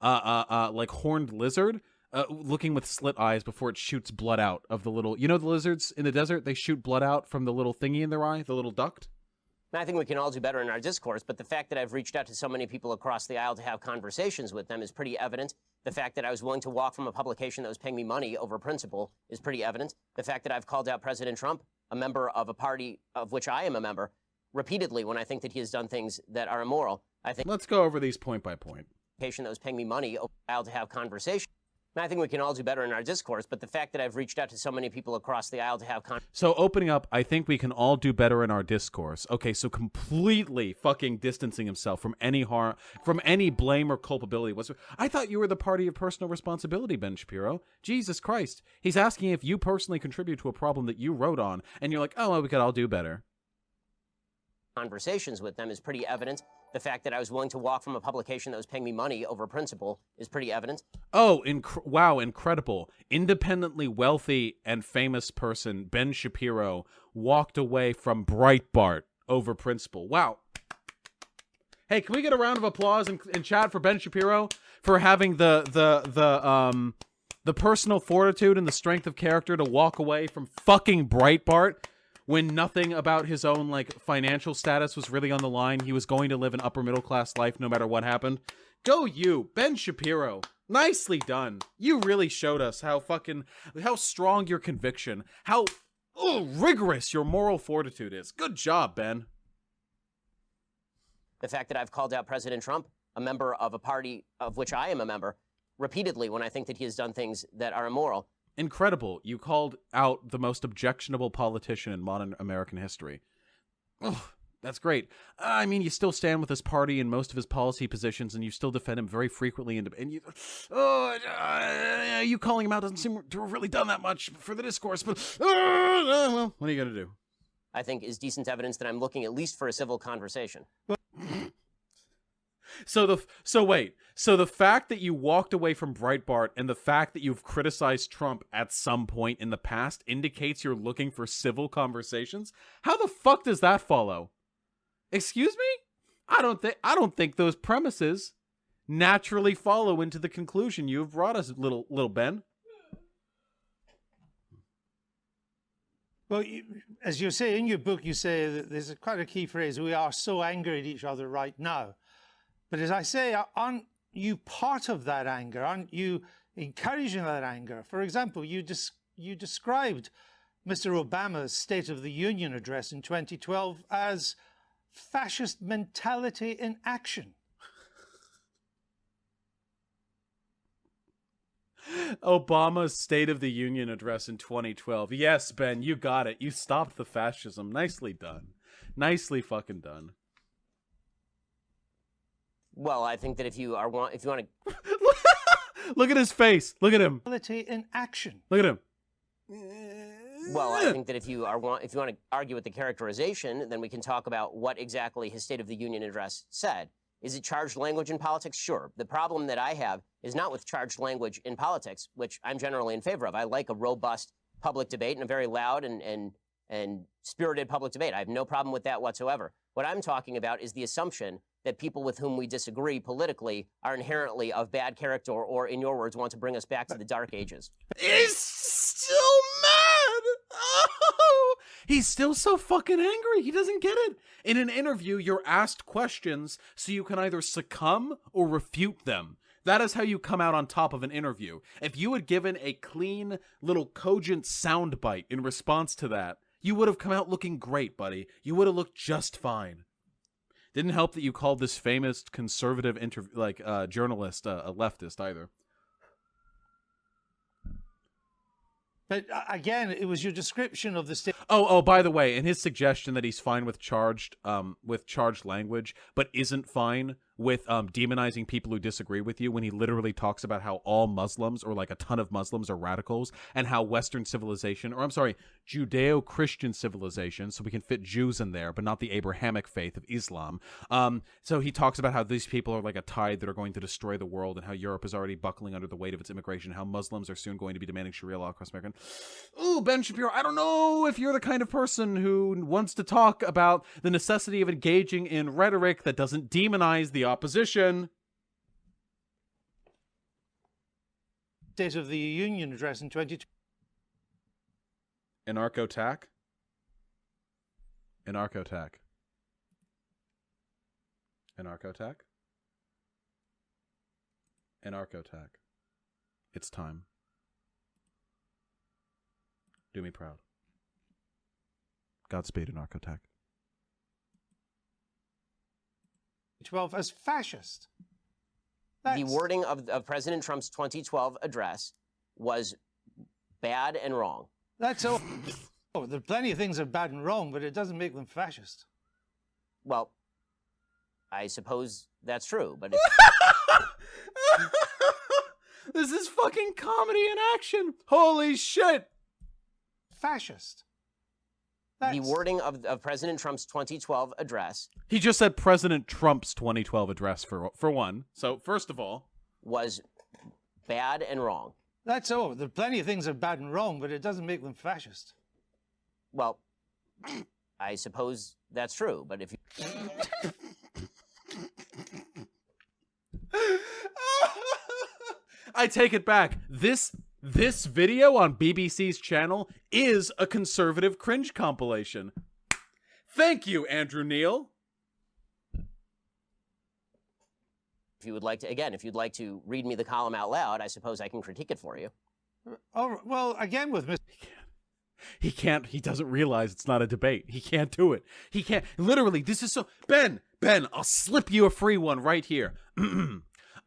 like horned lizard. Looking with slit eyes before it shoots blood out of the little... You know the lizards in the desert? They shoot blood out from the little thingy in their eye, the little duct? I think we can all do better in our discourse, but the fact that I've reached out to so many people across the aisle to have conversations with them is pretty evident. The fact that I was willing to walk from a publication that was paying me money over principle is pretty evident. The fact that I've called out President Trump, a member of a party of which I am a member, repeatedly when I think that he has done things that are immoral. I think... Let's go over these point by point. ...that was paying me money over the aisle to have conversations. I think we can all do better in our discourse, but the fact that I've reached out to so many people across the aisle to have So opening up, I think we can all do better in our discourse. Okay, so completely fucking distancing himself from any harm, from any blame or culpability whatsoever. I thought you were the party of personal responsibility, Ben Shapiro. Jesus Christ. He's asking if you personally contribute to a problem that you wrote on, and you're like, oh, well, we could all do better. Conversations with them is pretty evident. The fact that I was willing to walk from a publication that was paying me money over principle is pretty evident. Oh, wow, incredible. Independently wealthy and famous person, Ben Shapiro, walked away from Breitbart over principle. Wow. Hey, can we get a round of applause in chat for Ben Shapiro for having the personal fortitude and the strength of character to walk away from fucking Breitbart when nothing about his own like financial status was really on the line. He was going to live an upper middle class life no matter what happened. Go you, Ben Shapiro. Nicely done. You really showed us how strong your conviction, how rigorous your moral fortitude is. Good job, Ben. The fact that I've called out President Trump, a member of a party of which I am a member, repeatedly when I think that he has done things that are immoral. Incredible. You called out the most objectionable politician in modern American history. Ugh, that's great. I mean, you still stand with his party in most of his policy positions, and you still defend him very frequently. And you calling him out doesn't seem to have really done that much for the discourse. But well, what are you gonna do? I think is decent evidence that I'm looking at least for a civil conversation. So the fact that you walked away from Breitbart and the fact that you've criticized Trump at some point in the past indicates you're looking for civil conversations? How the fuck does that follow? Excuse me? I don't think those premises naturally follow into the conclusion you have brought us, little Ben. Well, as you say in your book, you say that there's quite a key phrase, we are so angry at each other right now. But as I say, aren't you part of that anger? Aren't you encouraging that anger? For example, you described Mr. Obama's State of the Union address in 2012 as fascist mentality in action. Obama's State of the Union address in 2012. Yes, Ben, you got it. You stopped the fascism. Nicely done. Nicely fucking done. Well, I think that if you want to Look at his face. Look at him. Mentality in action. Look at him. Well, I think that if you want to argue with the characterization, then we can talk about what exactly his State of the Union address said. Is it charged language in politics? Sure. The problem that I have is not with charged language in politics, which I'm generally in favor of. I like a robust public debate and a very loud and spirited public debate. I have no problem with that whatsoever. What I'm talking about is the assumption that people with whom we disagree politically are inherently of bad character or, in your words, want to bring us back to the Dark Ages. He's still mad. Oh, he's still so fucking angry. He doesn't get it. In an interview, you're asked questions so you can either succumb or refute them. That is how you come out on top of an interview. If you had given a clean, little cogent soundbite in response to that, you would have come out looking great, buddy. You would have looked just fine. Didn't help that you called this famous conservative journalist a leftist either. But again, it was your description of the state. Oh, by the way, in his suggestion that he's fine with charged language, but isn't fine with demonizing people who disagree with you, when he literally talks about how all Muslims, or like a ton of Muslims, are radicals, and how Western civilization, or I'm sorry, Judeo-Christian civilization, so we can fit Jews in there, but not the Abrahamic faith of Islam. So he talks about how these people are like a tide that are going to destroy the world, and how Europe is already buckling under the weight of its immigration, how Muslims are soon going to be demanding Sharia law across America. Ooh, Ben Shapiro, I don't know if you're the kind of person who wants to talk about the necessity of engaging in rhetoric that doesn't demonize the opposition. State of the Union address in 2012. Anarcho-tac? Anarcho-tac. Anarcho-tac? Anarcho-tac. It's time. Do me proud. Godspeed, Anarcho-tac. 12 as fascist. The wording of President Trump's 2012 address was bad and wrong. That's all. Oh, there are plenty of things that are bad and wrong, but it doesn't make them fascist. Well, I suppose that's true, but this is fucking comedy in action. Holy shit. Fascist. The wording of President Trump's 2012 address. He just said President Trump's 2012 address for one. So first of all, was bad and wrong. That's all. There are plenty of things that are bad and wrong, but it doesn't make them fascist. Well, I suppose that's true, but if you... I take it back. This This video on BBC's channel is a conservative cringe compilation. Thank you, Andrew Neil. If you would like to, again, if you'd like to read me the column out loud, I suppose I can critique it for you. Oh, well, again with Mr. He can't. He doesn't realize it's not a debate. He can't do it. He can't. Literally, this is so... Ben, I'll slip you a free one right here.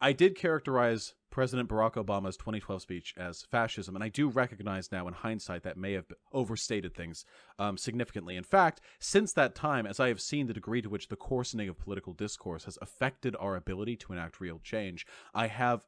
I did characterize President Barack Obama's 2012 speech as fascism, and I do recognize now in hindsight that may have overstated things significantly. In fact, since that time, as I have seen the degree to which the coarsening of political discourse has affected our ability to enact real change, I have,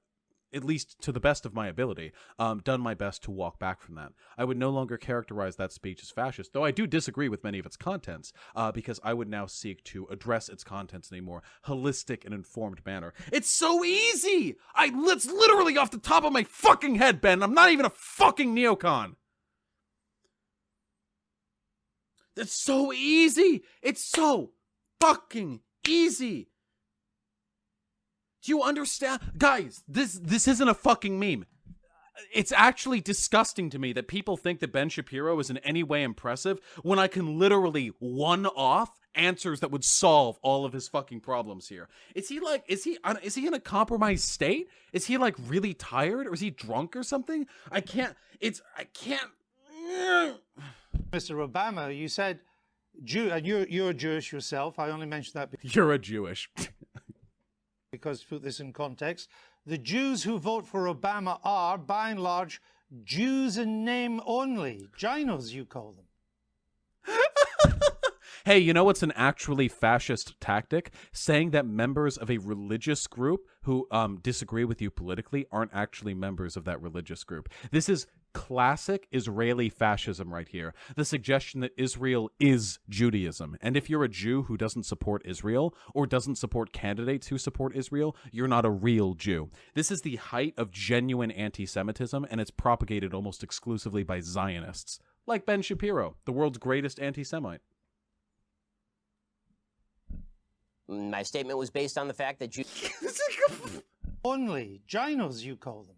at least to the best of my ability, done my best to walk back from that. I would no longer characterize that speech as fascist, though I do disagree with many of its contents, because I would now seek to address its contents in a more holistic and informed manner. It's so easy! It's literally off the top of my fucking head, Ben. I'm not even a fucking neocon. It's so easy! It's so fucking easy! Do you understand? Guys, this isn't a fucking meme. It's actually disgusting to me that people think that Ben Shapiro is in any way impressive when I can literally one-off answers that would solve all of his fucking problems here. Is he in a compromised state? Is he like really tired, or is he drunk or something? I can't. Mr. Obama, you said Jew, and you're Jewish yourself. I only mentioned that You're a Jewish. because to put this in context, the Jews who vote for Obama are, by and large, Jews in name only. Ginos, you call them. Hey, you know what's an actually fascist tactic? Saying that members of a religious group who disagree with you politically aren't actually members of that religious group. This is classic Israeli fascism right here. The suggestion that Israel is Judaism. And if you're a Jew who doesn't support Israel or doesn't support candidates who support Israel, you're not a real Jew. This is the height of genuine anti-Semitism, and it's propagated almost exclusively by Zionists, like Ben Shapiro, the world's greatest anti-Semite. My statement was based on the fact that Jews... Only. Ginos, you call them.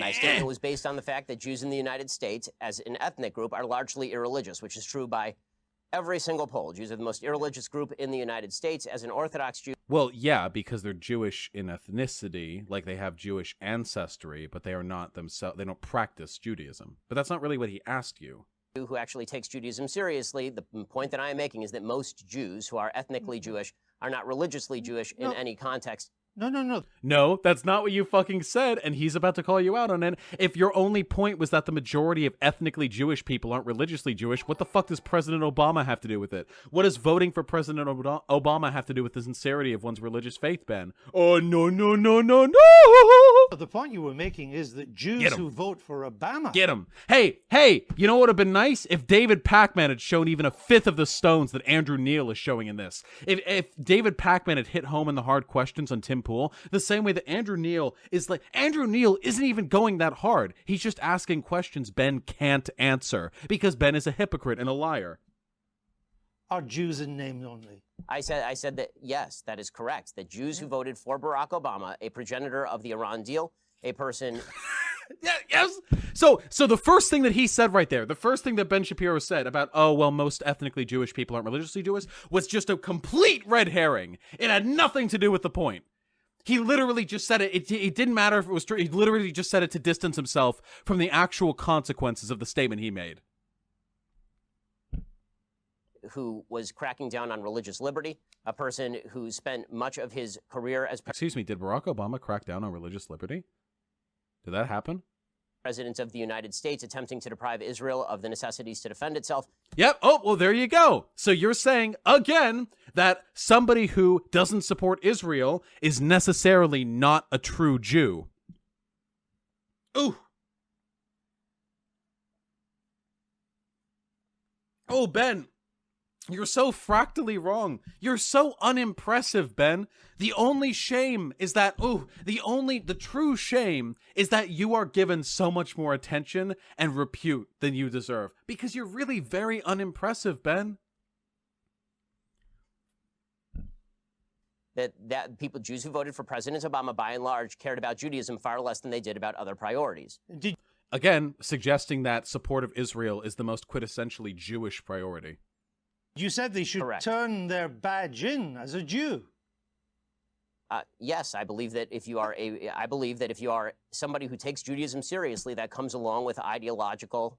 My statement was based on the fact that Jews in the United States, as an ethnic group, are largely irreligious, which is true by every single poll. Jews are the most irreligious group in the United States. As an Orthodox Jew... Well, yeah, because they're Jewish in ethnicity, like they have Jewish ancestry, but they are not themselves. They don't practice Judaism. But that's not really what he asked you. Who actually takes Judaism seriously. The point that I am making is that most Jews who are ethnically Jewish are not religiously Jewish in any context. No. No, that's not what you fucking said, and he's about to call you out on it. If your only point was that the majority of ethnically Jewish people aren't religiously Jewish, what the fuck does President Obama have to do with it? What does voting for President Obama have to do with the sincerity of one's religious faith, Ben? Oh, no. The point you were making is that Jews who vote for Obama... Get him. Hey, you know what would have been nice? If David Pacman had shown even a fifth of the stones that Andrew Neil is showing in this. If David Pacman had hit home in the hard questions on Tim Pool, the same way that Andrew Neil isn't even going that hard. He's just asking questions Ben can't answer because Ben is a hypocrite and a liar. Are Jews in name only? I said that, yes, that is correct. That Jews who voted for Barack Obama, a progenitor of the Iran deal, a person... Yes. So the first thing that he said right there, the first thing that Ben Shapiro said about, oh, well, most ethnically Jewish people aren't religiously Jewish, was just a complete red herring. It had nothing to do with the point. He literally just said it. It didn't matter if it was true. He literally just said it to distance himself from the actual consequences of the statement he made. Who was cracking down on religious liberty, a person who spent much of his career as... Excuse me, did Barack Obama crack down on religious liberty? Did that happen? President of the United States, attempting to deprive Israel of the necessities to defend itself. Yep. Oh, well, there you go. So you're saying, again, that somebody who doesn't support Israel is necessarily not a true Jew. Ooh. Oh, Ben. You're so fractally wrong. You're so unimpressive, Ben. The only shame is that, the true shame is that you are given so much more attention and repute than you deserve. Because you're really very unimpressive, Ben. that people, Jews who voted for President Obama, by and large, cared about Judaism far less than they did about other priorities. Again, suggesting that support of Israel is the most quintessentially Jewish priority. You said they should turn their badge in as a Jew. Yes, I believe that if you are somebody who takes Judaism seriously, that comes along with ideological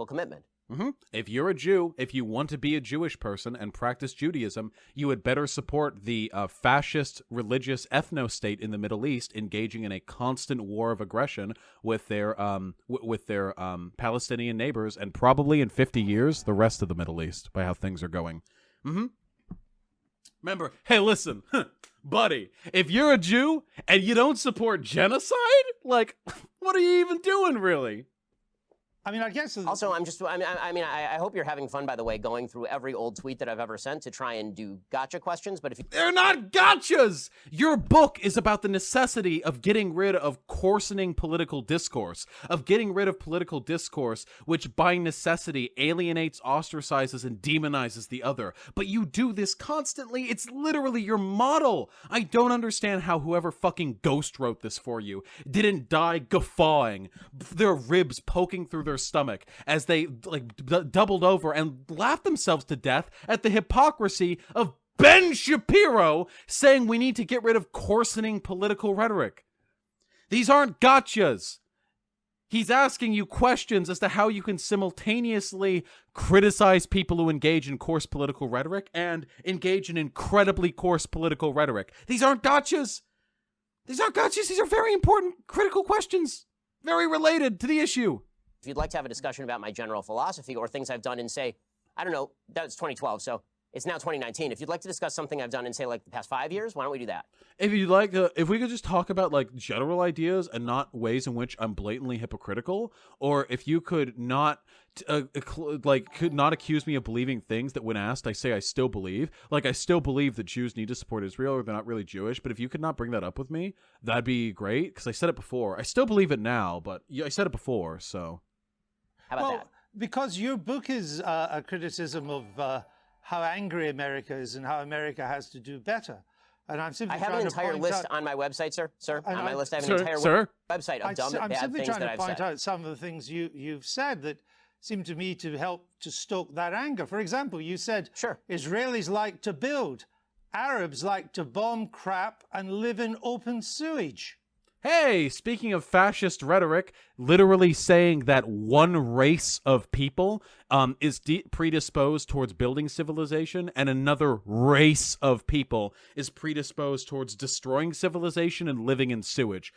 commitment. Mm-hmm. If you're a Jew, if you want to be a Jewish person and practice Judaism, you would better support the fascist religious ethno-state in the Middle East, engaging in a constant war of aggression with their Palestinian neighbors, and probably in 50 years, the rest of the Middle East, by how things are going. Mm-hmm. Remember, hey, listen, buddy, if you're a Jew and you don't support genocide, like, what are you even doing, really? I mean, I guess. Also, I hope you're having fun, by the way, going through every old tweet that I've ever sent to try and do gotcha questions. But they're not gotchas. Your book is about the necessity of getting rid of coarsening political discourse, which by necessity alienates, ostracizes, and demonizes the other. But you do this constantly. It's literally your model. I don't understand how whoever fucking ghost wrote this for you didn't die guffawing, their ribs poking through their stomach as they doubled over and laughed themselves to death at the hypocrisy of Ben Shapiro saying we need to get rid of coarsening political rhetoric. These aren't gotchas. He's asking you questions as to how you can simultaneously criticize people who engage in coarse political rhetoric and engage in incredibly coarse political rhetoric. These aren't gotchas. These are very important, critical questions, very related to the issue. If you'd like to have a discussion about my general philosophy or things I've done in, say, I don't know, that was 2012, so it's now 2019. If you'd like to discuss something I've done in, say, like the past 5 years, why don't we do that? If you'd like, if we could just talk about like general ideas and not ways in which I'm blatantly hypocritical, or if you could not, could not accuse me of believing things that when asked, I say I still believe. Like, I still believe that Jews need to support Israel or they're not really Jewish, but if you could not bring that up with me, that'd be great, because I said it before. I still believe it now, but I said it before, so... How about that? Because your book is a criticism of how angry America is and how America has to do better. And I'm simply I have an entire list on my website, sir. On my list, I have an entire website of dumb, bad things that I've said. I'm simply trying to point out some of the things you've said that seem to me to help to stoke that anger. For example, you said Israelis like to build, Arabs like to bomb crap and live in open sewage. Hey, speaking of fascist rhetoric, literally saying that one race of people is predisposed towards building civilization and another race of people is predisposed towards destroying civilization and living in sewage.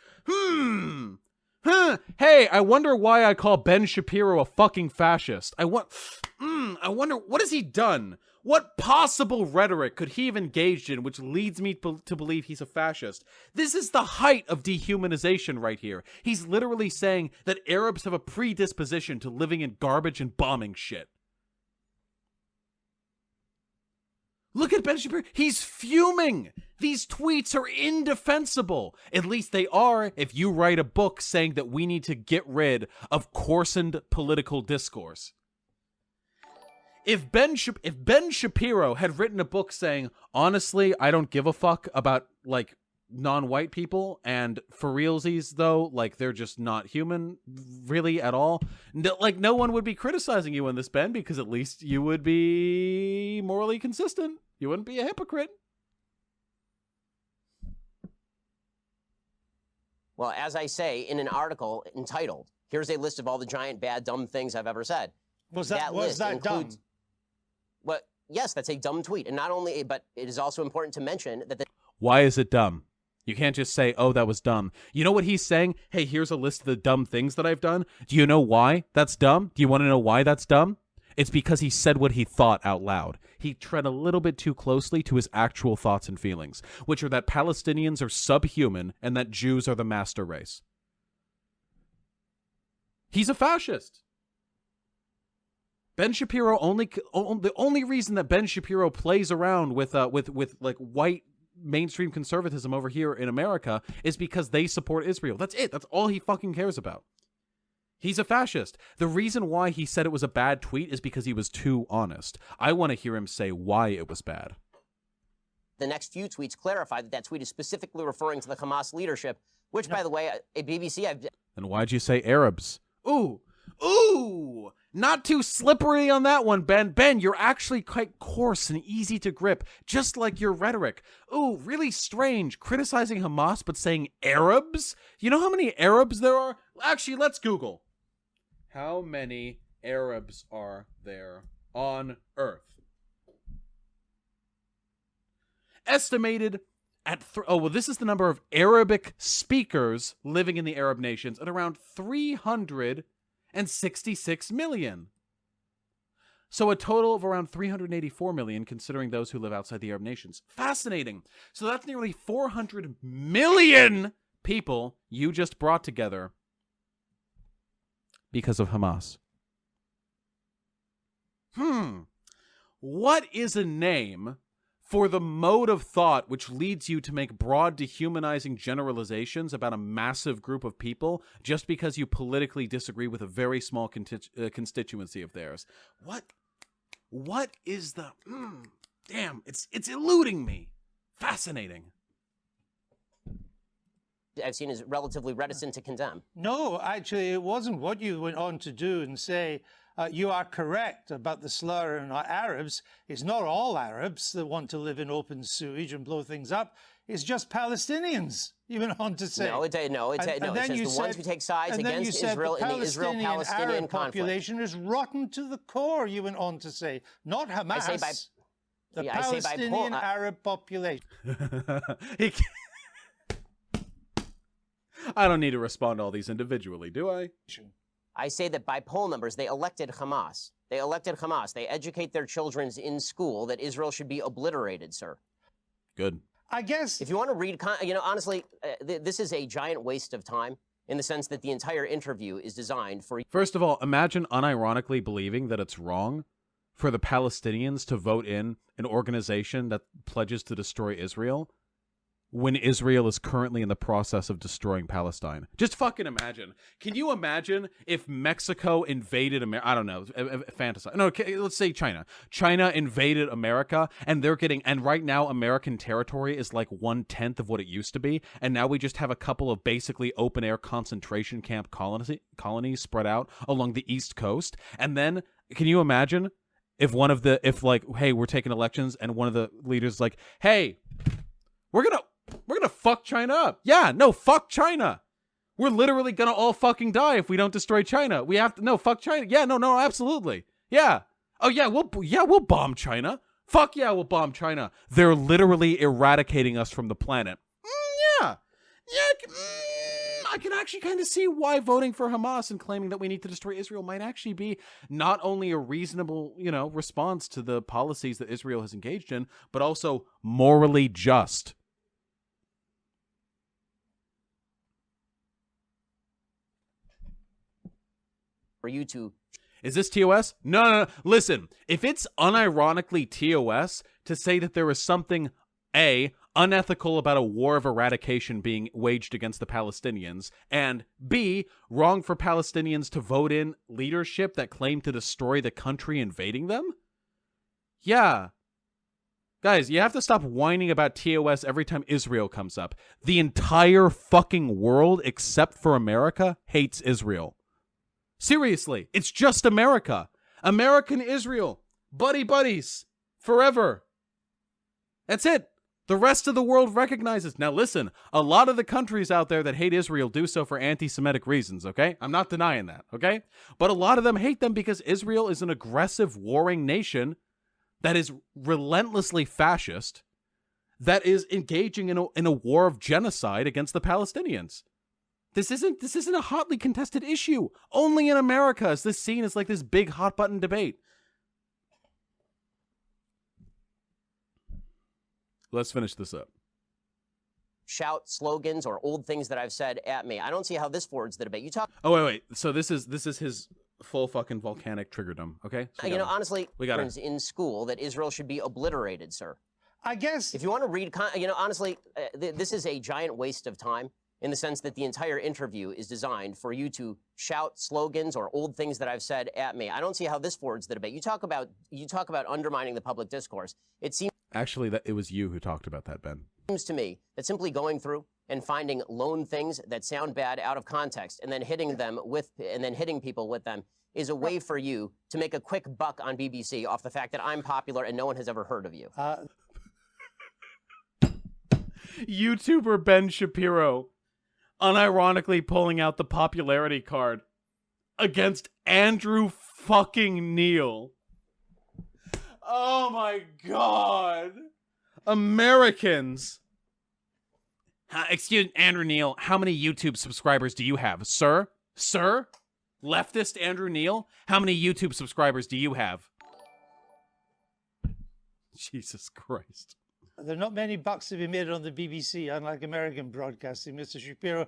Hey, I wonder why I call Ben Shapiro a fucking fascist. I wonder, what has he done? What possible rhetoric could he have engaged in which leads me to believe he's a fascist? This is the height of dehumanization right here. He's literally saying that Arabs have a predisposition to living in garbage and bombing shit. Look at Ben Shapiro. He's fuming. These tweets are indefensible. At least they are if you write a book saying that we need to get rid of coarsened political discourse. If Ben Shapiro had written a book saying, honestly, I don't give a fuck about, like, non-white people, and for realsies, though, like, they're just not human, really, at all, no one would be criticizing you on this, Ben, because at least you would be morally consistent. You wouldn't be a hypocrite. Well, as I say in an article entitled, here's a list of all the giant, bad, dumb things I've ever said. Was that dumb? Well, yes, that's a dumb tweet. And not only, but it is also important to mention that Why is it dumb? You can't just say, oh, that was dumb. You know what he's saying? Hey, here's a list of the dumb things that I've done. Do you know why that's dumb? Do you want to know why that's dumb? It's because he said what he thought out loud. He tread a little bit too closely to his actual thoughts and feelings, which are that Palestinians are subhuman and that Jews are the master race. He's a fascist. Ben Shapiro the only reason that Ben Shapiro plays around with like white mainstream conservatism over here in America is because they support Israel. That's it. That's all he fucking cares about. He's a fascist. The reason why he said it was a bad tweet is because he was too honest. I want to hear him say why it was bad. The next few tweets clarify that that tweet is specifically referring to the Hamas leadership, which, by the way, at BBC, Then why'd you say Arabs? Ooh, not too slippery on that one, Ben. Ben, you're actually quite coarse and easy to grip, just like your rhetoric. Ooh, really strange, criticizing Hamas but saying Arabs? You know how many Arabs there are? Actually, let's Google. How many Arabs are there on Earth? Estimated at this is the number of Arabic speakers living in the Arab nations at around 366 million. So a total of around 384 million considering those who live outside the Arab nations. Fascinating. So that's nearly 400 million people you just brought together because of Hamas. What is a name for the mode of thought which leads you to make broad dehumanizing generalizations about a massive group of people just because you politically disagree with a very small constituency of theirs? What is the... damn, it's eluding me. Fascinating. I've seen is relatively reticent to condemn. No, actually, it wasn't what you went on to do and say. You are correct about the slur on Arabs. It's not all Arabs that want to live in open sewage and blow things up. It's just Palestinians, you went on to say. It says the ones who take sides against Israel in the Israel-Palestinian conflict. Population is rotten to the core, you went on to say. Not Hamas, the Palestinian Arab population. I don't need to respond to all these individually, do I? I say that by poll numbers, they elected Hamas. They elected Hamas. They educate their children in school that Israel should be obliterated, sir. Good. I guess... If you want to read, honestly, this is a giant waste of time in the sense that the entire interview is designed for... First of all, imagine unironically believing that it's wrong for the Palestinians to vote in an organization that pledges to destroy Israel when Israel is currently in the process of destroying Palestine. Just fucking imagine. Can you imagine if Mexico invaded America? I don't know. Fantasize. No, let's say China. China invaded America, and right now American territory is like 1/10 of what it used to be, and now we just have a couple of basically open-air concentration camp colonies spread out along the East Coast. And then, can you imagine if hey, we're taking elections, and one of the leaders is like, hey, we're gonna fuck China up. Yeah, no, fuck China. We're literally gonna all fucking die if we don't destroy China. We have to, no, fuck China. Yeah, no, absolutely. Yeah. Oh yeah, we'll bomb China. Fuck yeah, we'll bomb China. They're literally eradicating us from the planet. Yeah, I can actually kind of see why voting for Hamas and claiming that we need to destroy Israel might actually be not only a reasonable, response to the policies that Israel has engaged in, but also morally just. For you to... Is this TOS? No. Listen, if it's unironically TOS to say that there is something, A, unethical about a war of eradication being waged against the Palestinians, and B, wrong for Palestinians to vote in leadership that claim to destroy the country invading them? Yeah. Guys, you have to stop whining about TOS every time Israel comes up. The entire fucking world, except for America, hates Israel. Seriously, it's just America. American Israel. Buddies. Forever. That's it. The rest of the world recognizes. Now listen, a lot of the countries out there that hate Israel do so for anti-Semitic reasons, okay? I'm not denying that, okay? But a lot of them hate them because Israel is an aggressive, warring nation that is relentlessly fascist, that is engaging in a war of genocide against the Palestinians. This isn't a hotly contested issue. Only in America is this seen as like this big hot button debate. Let's finish this up. Shout slogans or old things that I've said at me. I don't see how this forwards the debate. You talk. Oh wait. So this is his full fucking volcanic triggerdom. Okay. So honestly, we got in school that Israel should be obliterated, sir. I guess if you want to read, honestly, this is a giant waste of time. In the sense that the entire interview is designed for you to shout slogans or old things that I've said at me. I don't see how this forwards the debate. You talk about undermining the public discourse. It seems Actually, it was you who talked about that, Ben. Seems to me that simply going through and finding lone things that sound bad out of context and then hitting people with them is a way for you to make a quick buck on BBC off the fact that I'm popular and no one has ever heard of you. YouTuber Ben Shapiro unironically pulling out the popularity card against Andrew fucking Neil. Oh my God. Americans. Excuse Andrew Neil, how many YouTube subscribers do you have, sir? Sir? Leftist Andrew Neil, how many YouTube subscribers do you have? Jesus Christ. There are not many bucks to be made on the BBC, unlike American broadcasting, Mr. Shapiro.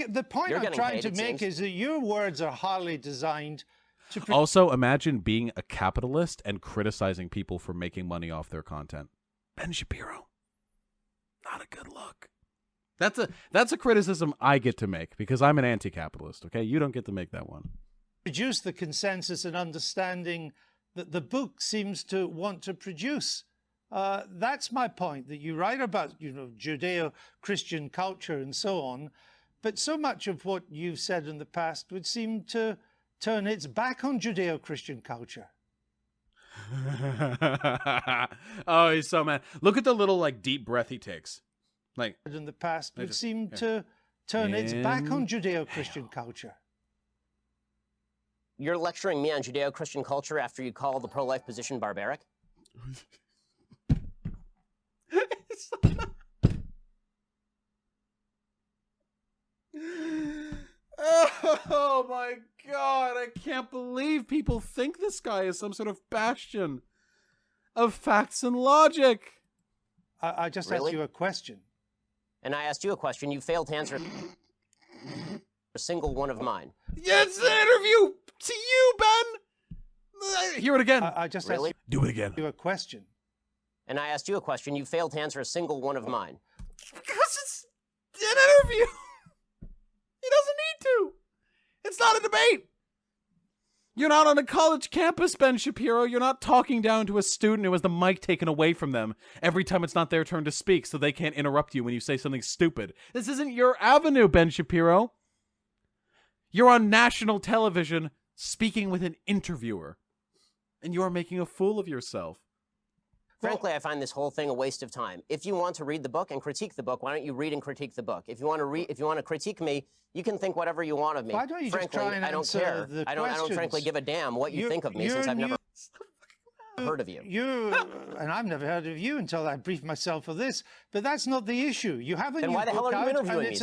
The point I'm trying to make is that your words are highly designed to... Also, imagine being a capitalist and criticizing people for making money off their content. Ben Shapiro. Not a good look. That's a criticism I get to make because I'm an anti-capitalist, okay? You don't get to make that one. Produce the consensus and understanding that the book seems to want to produce. That's my point, that you write about, Judeo-Christian culture and so on, but so much of what you've said in the past would seem to turn its back on Judeo-Christian culture. Oh, he's so mad. Look at the little, deep breath he takes. In the past would seem to turn its back on Judeo-Christian culture. You're lecturing me on Judeo-Christian culture after you call the pro-life position barbaric? Oh my God, I can't believe people think this guy is some sort of bastion of facts and logic. I just asked you a question. And I asked you a question. You failed to answer a single one of mine. Yeah, it's an interview to you, Ben. Hear it again. I just asked Do it again. you a question. And I asked you a question. You failed to answer a single one of mine. Because it's an interview. He doesn't need to. It's not a debate. You're not on a college campus, Ben Shapiro. You're not talking down to a student who has the mic taken away from them every time it's not their turn to speak so they can't interrupt you when you say something stupid. This isn't your avenue, Ben Shapiro. You're on national television speaking with an interviewer, and you are making a fool of yourself. Frankly, I find this whole thing a waste of time. If you want to read the book and critique the book, why don't you read and critique the book? If you want to critique me, you can think whatever you want of me. Why don't you frankly, just try and I don't care. I don't frankly give a damn what you think of me since I've never heard of you. And I've never heard of you until I briefed myself for this. But that's not the issue. You have a then new why the hell book are you out, interviewing and me, it's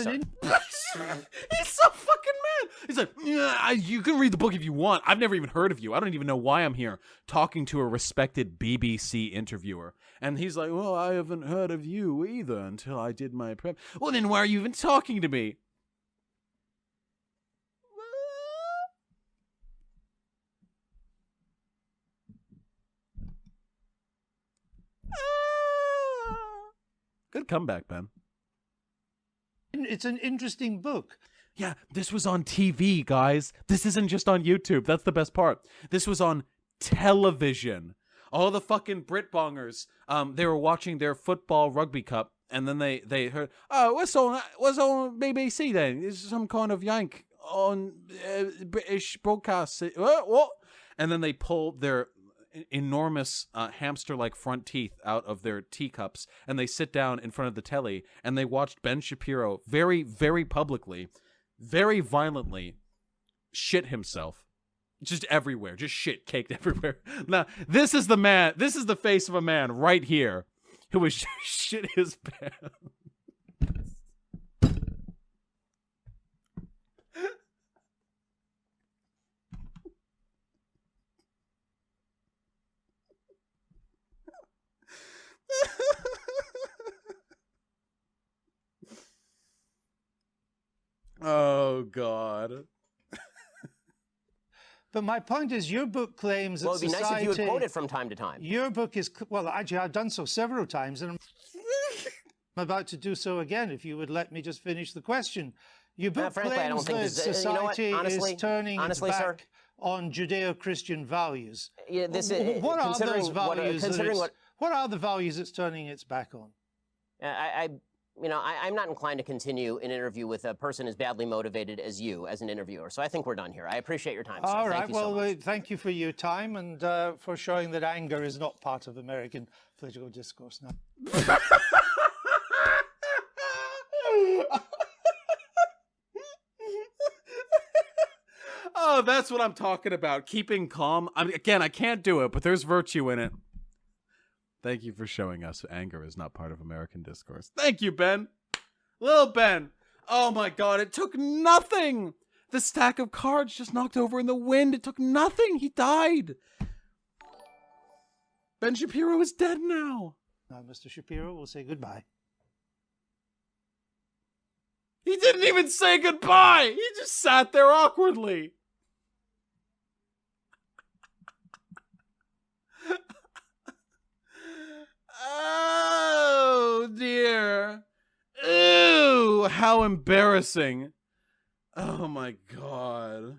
sir? He's so fucking mad. He's like, yeah, you can read the book if you want. I've never even heard of you. I don't even know why I'm here talking to a respected BBC interviewer. And he's like, well, I haven't heard of you either until I did my prep. Well, then why are you even talking to me? Good comeback, Ben. It's an interesting book. Yeah, this was on TV, guys. This isn't just on YouTube. That's the best part. This was on television. All the fucking Britbongers, they were watching their football rugby cup, and then they heard, oh, what's on BBC then? It's some kind of yank on British broadcast. What? And then they pull their enormous hamster-like front teeth out of their teacups, and they sit down in front of the telly, and they watched Ben Shapiro very, very publicly, very violently shit himself. Just everywhere. Just shit caked everywhere. Now, this is the man, this is the face of a man right here who was shit his pants. Oh, God. But my point is, your book claims that it'd be nice if you would quote it from time to time. Your book is, well, actually, I've done so several times, and I'm about to do so again, if you would let me just finish the question. Your book frankly, I don't claims think that society honestly, is turning its back sir, on Judeo-Christian values. Yeah, What are those values? What are the values it's turning its back on? I'm not inclined to continue an interview with a person as badly motivated as you as an interviewer. So I think we're done here. I appreciate your time, sir. All right. Thank you so Well, much. thank you for your time and for showing that anger is not part of American political discourse now. Oh, that's what I'm talking about. Keeping calm. I can't do it, but there's virtue in it. Thank you for showing us anger is not part of American discourse. Thank you, Ben. Little Ben. Oh my God, it took nothing. The stack of cards just knocked over in the wind. It took nothing. He died. Ben Shapiro is dead now. Now, Mr. Shapiro, we'll say goodbye. He didn't even say goodbye. He just sat there awkwardly. Oh, dear. Ew, how embarrassing. Oh, my God.